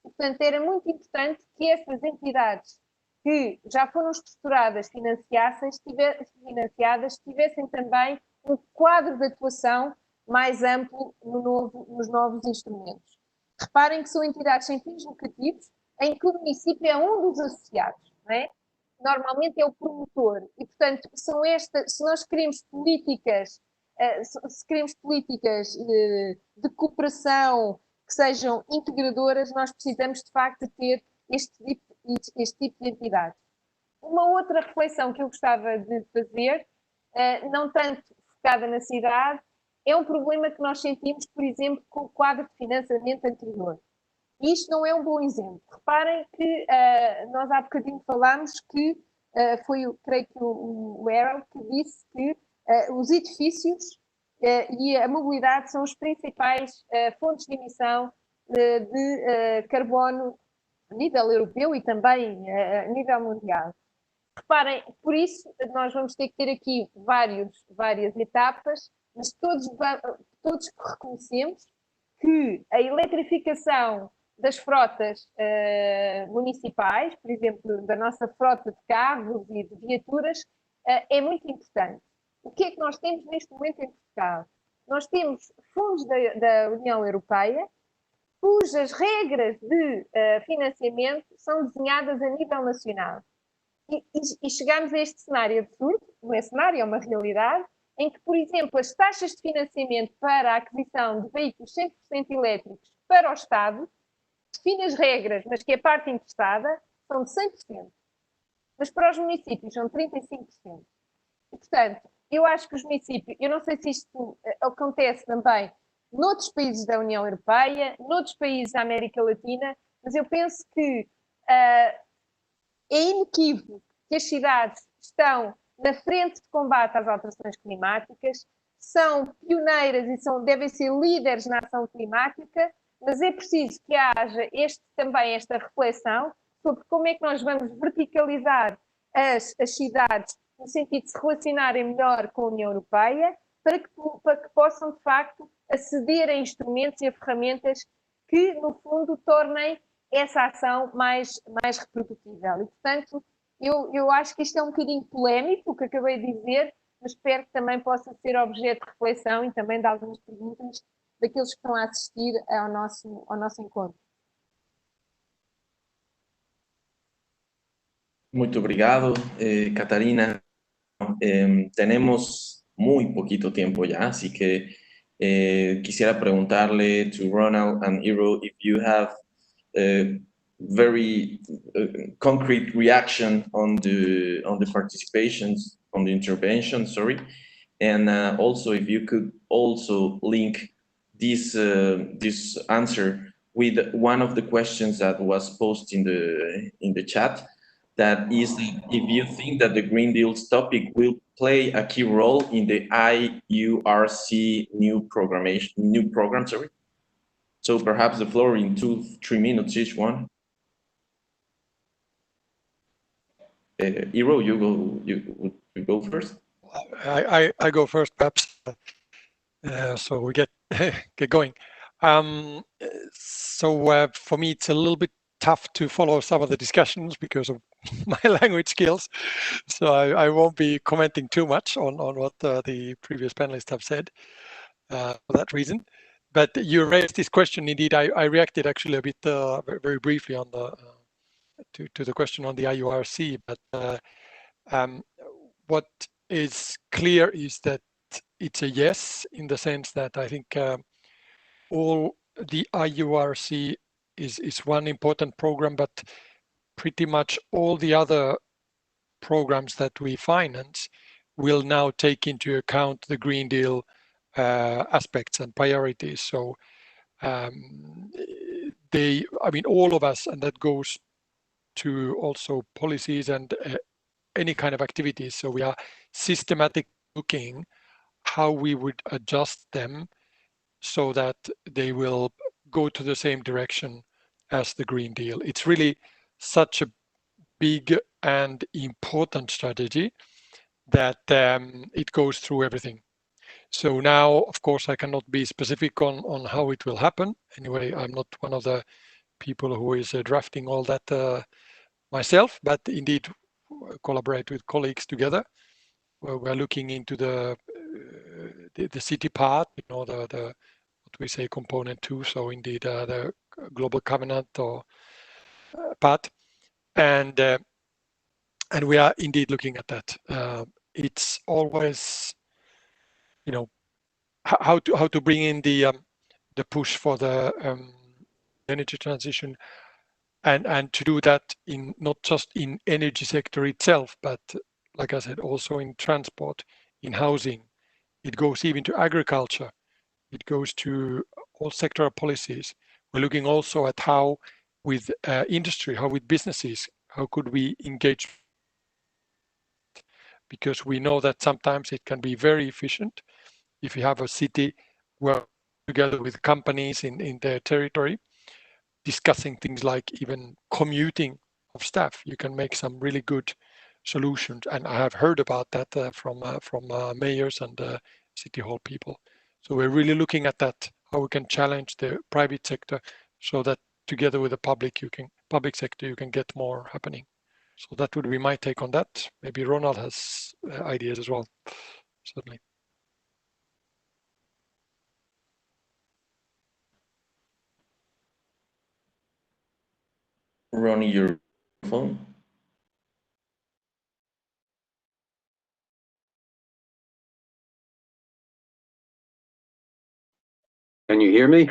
E, portanto, era muito importante que essas entidades que já foram estruturadas, financiadas, tivessem também um quadro de atuação mais amplo nos novos instrumentos. Reparem que são entidades sem fins lucrativos, em que o município é um dos associados, não é? Normalmente é o promotor. E, portanto, são estas, se nós queremos políticas, de cooperação que sejam integradoras, nós precisamos, de facto, de ter este tipo de entidade. Uma outra reflexão que eu gostava de fazer, não tanto focada na cidade, é um problema que nós sentimos, por exemplo, com o quadro de financiamento anterior. E isto não é um bom exemplo. Reparem que nós há bocadinho falámos que foi, creio que o Harold que disse que os edifícios e a mobilidade são as principais fontes de emissão de carbono a nível europeu e também a nível mundial. Reparem, por isso nós vamos ter que ter aqui várias etapas, mas todos reconhecemos que a eletrificação das frotas municipais, por exemplo, da nossa frota de carros e de viaturas, é muito importante. O que é que nós temos neste momento em Portugal? Nós temos fundos da União Europeia, cujas regras de financiamento são desenhadas a nível nacional. E chegamos a este cenário absurdo, não é cenário, é uma realidade, em que, por exemplo, as taxas de financiamento para a aquisição de veículos 100% elétricos para o Estado define as regras, mas que a parte interessada são de 100%. Mas para os municípios são 35%. E, portanto, eu acho que os municípios, eu não sei se isto acontece também noutros países da União Europeia, noutros países da América Latina, mas eu penso que é inequívoco que as cidades estão na frente de combate às alterações climáticas, são pioneiras e devem ser líderes na ação climática, mas é preciso que haja também esta reflexão sobre como é que nós vamos verticalizar as cidades no sentido de se relacionarem melhor com a União Europeia, para que possam, de facto, aceder a instrumentos e a ferramentas que, no fundo, tornem essa ação mais reprodutível. E, portanto, eu acho que isto é um bocadinho polémico, o que acabei de dizer, mas espero que também possa ser objeto de reflexão e também de algumas perguntas daqueles que estão a assistir ao nosso encontro. Muito obrigado, Catarina. Tenemos muy poquito tiempo ya, así que quisiera preguntarle to Ronald and Iro if you have a very concrete reaction on the participations, on the intervention, sorry, and also if you could also link this answer with one of the questions that was posted in the chat. That is, if you think that the Green Deal's topic will play a key role in the IURC new program, sorry. So perhaps the floor in 2-3 minutes each one. Iro, you go first. I go first, perhaps. So we get going. So for me, it's a little bit tough to follow some of the discussions because of my language skills. So I won't be commenting too much on what the previous panelists have said for that reason. But you raised this question. Indeed, I reacted actually a bit very briefly on to the question on the IURC. But what is clear is that it's a yes, in the sense that I think all the IURC is one important program, but pretty much all the other programs that we finance will now take into account the Green Deal aspects and priorities. So I mean, all of us, and that goes to also policies and any kind of activities. So we are systematically looking how we would adjust them so that they will go to the same direction as the Green Deal. It's really such a big and important strategy that it goes through everything. So now, of course, I cannot be specific on how it will happen. Anyway, I'm not one of the people who is drafting all that myself, but indeed collaborate with colleagues together. We're looking into the city part, you know, the what we say component 2. So indeed the global covenant or part, and we are indeed looking at that. It's always, you know, how to bring in the push for the energy transition, and to do that in not just in energy sector itself, but like I said, also in transport, in housing. It goes even to agriculture. It goes to all sectoral policies. We're looking also at how with industry, how with businesses, how could we engage? Because we know that sometimes it can be very efficient if you have a city work together with companies in their territory, discussing things like even commuting of staff. You can make some really good solutions, and I have heard about that from mayors and city hall people. So we're really looking at that, how we can challenge the private sector, so that together with the public sector, you can get more happening. So that would be my take on that. Maybe Ronald has ideas as well, certainly. Ronnie, your phone. Can you hear me?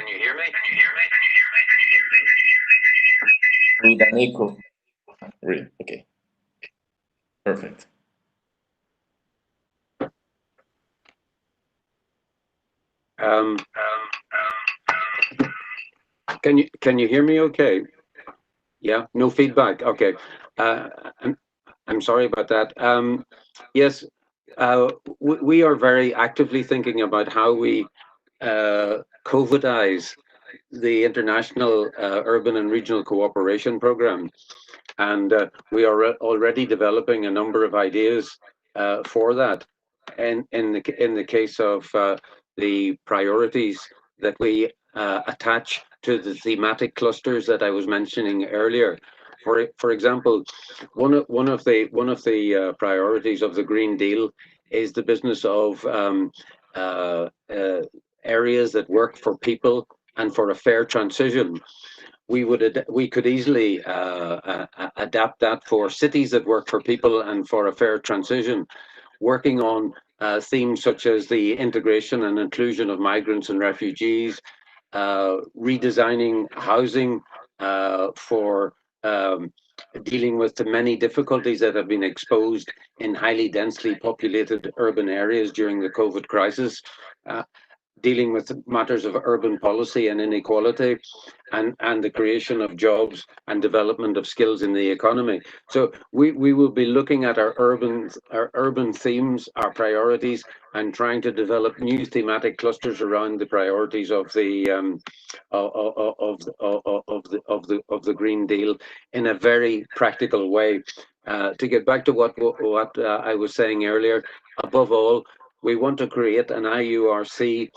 With an echo. Really? Okay. Perfect. Can you hear me okay? Yeah, no feedback. Okay. I'm sorry about that. Yes, we are very actively thinking about how we COVIDize the International Urban and Regional Cooperation Program. And we are already developing a number of ideas for that. And in the case of the priorities that we attach to the thematic clusters that I was mentioning earlier. For example, one of the priorities of the Green Deal is the business of areas that work for people and for a fair transition. We could easily adapt that for cities that work for people and for a fair transition, working on themes such as the integration and inclusion of migrants and refugees, redesigning housing for dealing with the many difficulties that have been exposed in highly densely populated urban areas during the COVID crisis, dealing with matters of urban policy and inequality, and the creation of jobs and development of skills in the economy. So we will be looking at our urban themes, our priorities, and trying to develop new thematic clusters around the priorities of the Green Deal in a very practical way. To get back to what I was saying earlier, above all, we want to create an IURC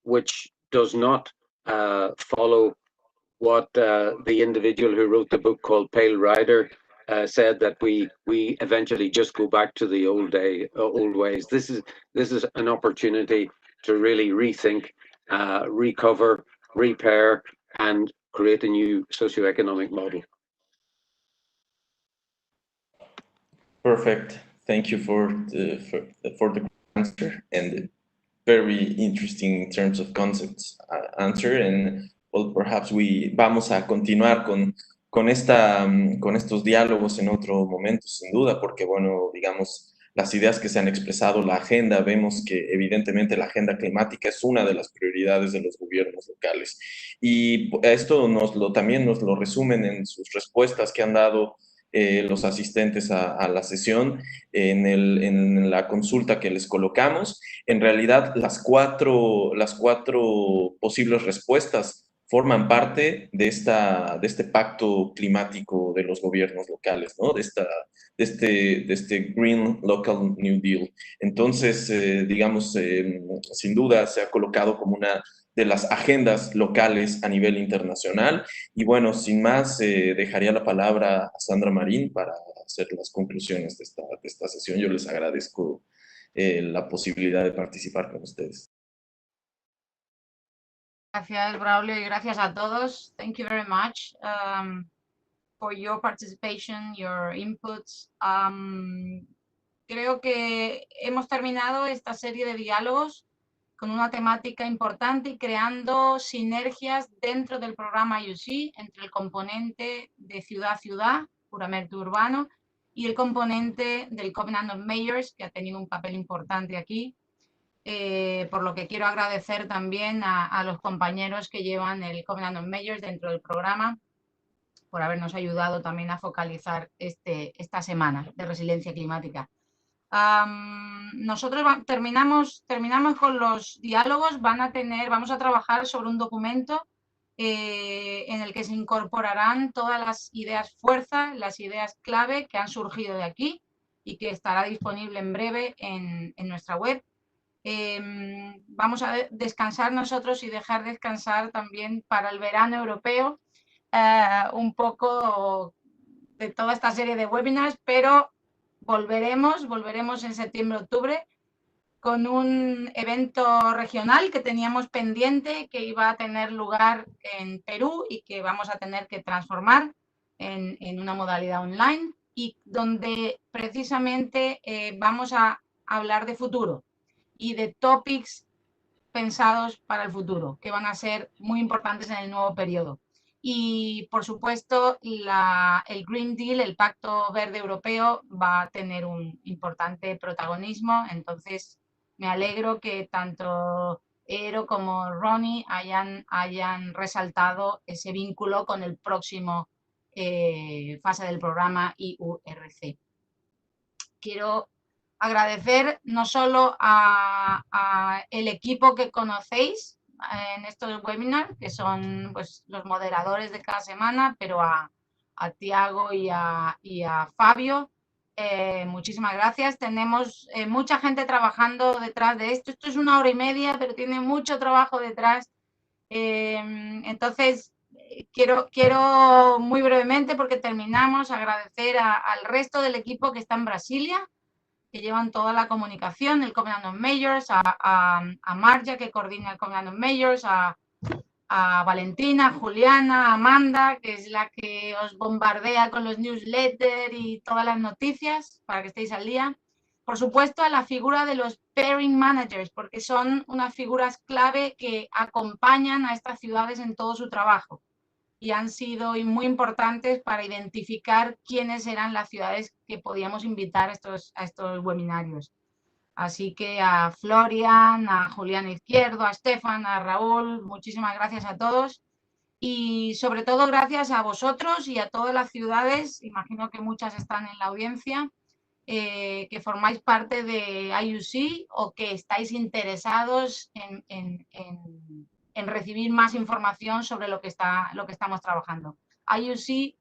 which does not follow what the individual who wrote the book called Pale Rider said, that we eventually just go back to the old ways. This is an opportunity to really rethink, recover, repair, and create a new socioeconomic model. Perfect. Thank you for the answer, and very interesting in terms of concepts answer. And well, perhaps vamos a continuar con estos diálogos en otro momento, sin duda, porque bueno, digamos, las ideas que se han expresado, la agenda, vemos que evidentemente la agenda climática es una de las prioridades de los gobiernos locales. Y esto también nos lo resumen en sus respuestas que han dado los asistentes a la sesión en la consulta que les colocamos. En realidad, las cuatro posibles respuestas forman parte de este pacto climático de los gobiernos locales, ¿no? De este Green Local New Deal. Entonces, digamos, sin duda se ha colocado como una de las agendas locales a nivel internacional. Y bueno, sin más, dejaría la palabra a Sandra Marín para hacer las conclusiones de esta sesión. Yo les agradezco la posibilidad de participar con ustedes. Gracias, Braulio, y gracias a todos. Thank you very much for your participation, your inputs. Creo que hemos terminado esta serie de diálogos con una temática importante y creando sinergias dentro del programa IUC entre el componente de ciudad-ciudad, puramente urbano, y el componente del Covenant of Mayors, que ha tenido un papel importante aquí. Por lo que quiero agradecer también a los compañeros que llevan el Covenant of Mayors dentro del programa por habernos ayudado también a focalizar esta semana de resiliencia climática. Nosotros terminamos con los diálogos. Vamos a trabajar sobre un documento en el que se incorporarán todas las ideas fuerza, las ideas clave que han surgido de aquí y que estará disponible en breve en nuestra web. Vamos a descansar nosotros y dejar descansar también para el verano europeo un poco de toda esta serie de webinars, pero volveremos en septiembre-octubre con un evento regional que teníamos pendiente, que iba a tener lugar en Perú y que vamos a tener que transformar en una modalidad online, y donde precisamente vamos a hablar de futuro y de topics pensados para el futuro, que van a ser muy importantes en el nuevo periodo. Y, por supuesto, el Green Deal, el Pacto Verde Europeo, va a tener un importante protagonismo. Entonces, me alegro que tanto Eero como Ronnie hayan resaltado ese vínculo con el próximo fase del programa IURC. Quiero agradecer no solo a el equipo que conocéis en estos webinars, que son pues, los moderadores de cada semana, pero a Tiago y a Fabio. Muchísimas gracias. Tenemos mucha gente trabajando detrás de esto. Esto es 1 hora y media, pero tiene mucho trabajo detrás. Entonces, quiero muy brevemente, porque terminamos, agradecer al resto del equipo que está en Brasilia, que llevan toda la comunicación, el Covenant of Mayors, a Marja, que coordina el Covenant of Mayors, a Valentina, Juliana, Amanda, que es la que os bombardea con los newsletters y todas las noticias para que estéis al día. Por supuesto, a la figura de los pairing managers, porque son unas figuras clave que acompañan a estas ciudades en todo su trabajo y han sido muy importantes para identificar quiénes eran las ciudades que podíamos invitar a estos webinarios. Así que a Florian, a Julián Izquierdo, a Estefan, a Raúl, muchísimas gracias a todos. Y sobre todo gracias a vosotros y a todas las ciudades, imagino que muchas están en la audiencia, que formáis parte de IUC o que estáis interesados en recibir más información sobre lo que estamos trabajando. IUC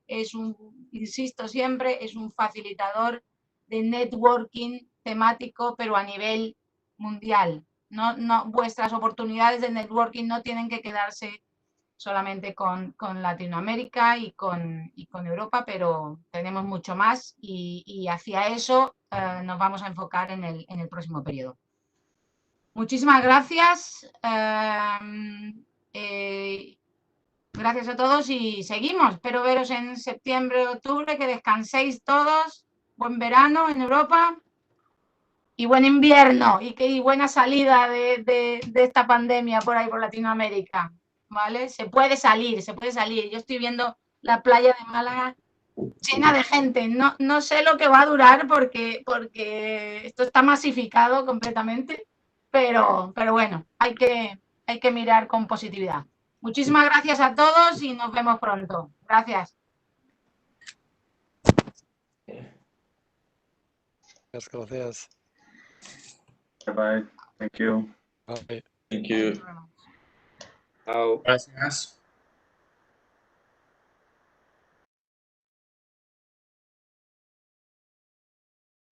insisto siempre, es un facilitador de networking temático, pero a nivel mundial. Vuestras oportunidades de networking no tienen que quedarse solamente con Latinoamérica y con Europa, pero tenemos mucho más y hacia eso nos vamos a enfocar en el próximo periodo. Muchísimas gracias. Gracias a todos y seguimos. Espero veros en septiembre, octubre, que descanséis todos. Buen verano en Europa y buen invierno y buena salida de esta pandemia por ahí por Latinoamérica. ¿Vale? Se puede salir. Yo estoy viendo la playa de Málaga llena de gente. No sé lo que va a durar porque esto está masificado completamente, pero bueno, hay que mirar con positividad. Muchísimas gracias a todos y nos vemos pronto. Gracias. Gracias. Bye. Thank you. Bye. Thank you. Gracias.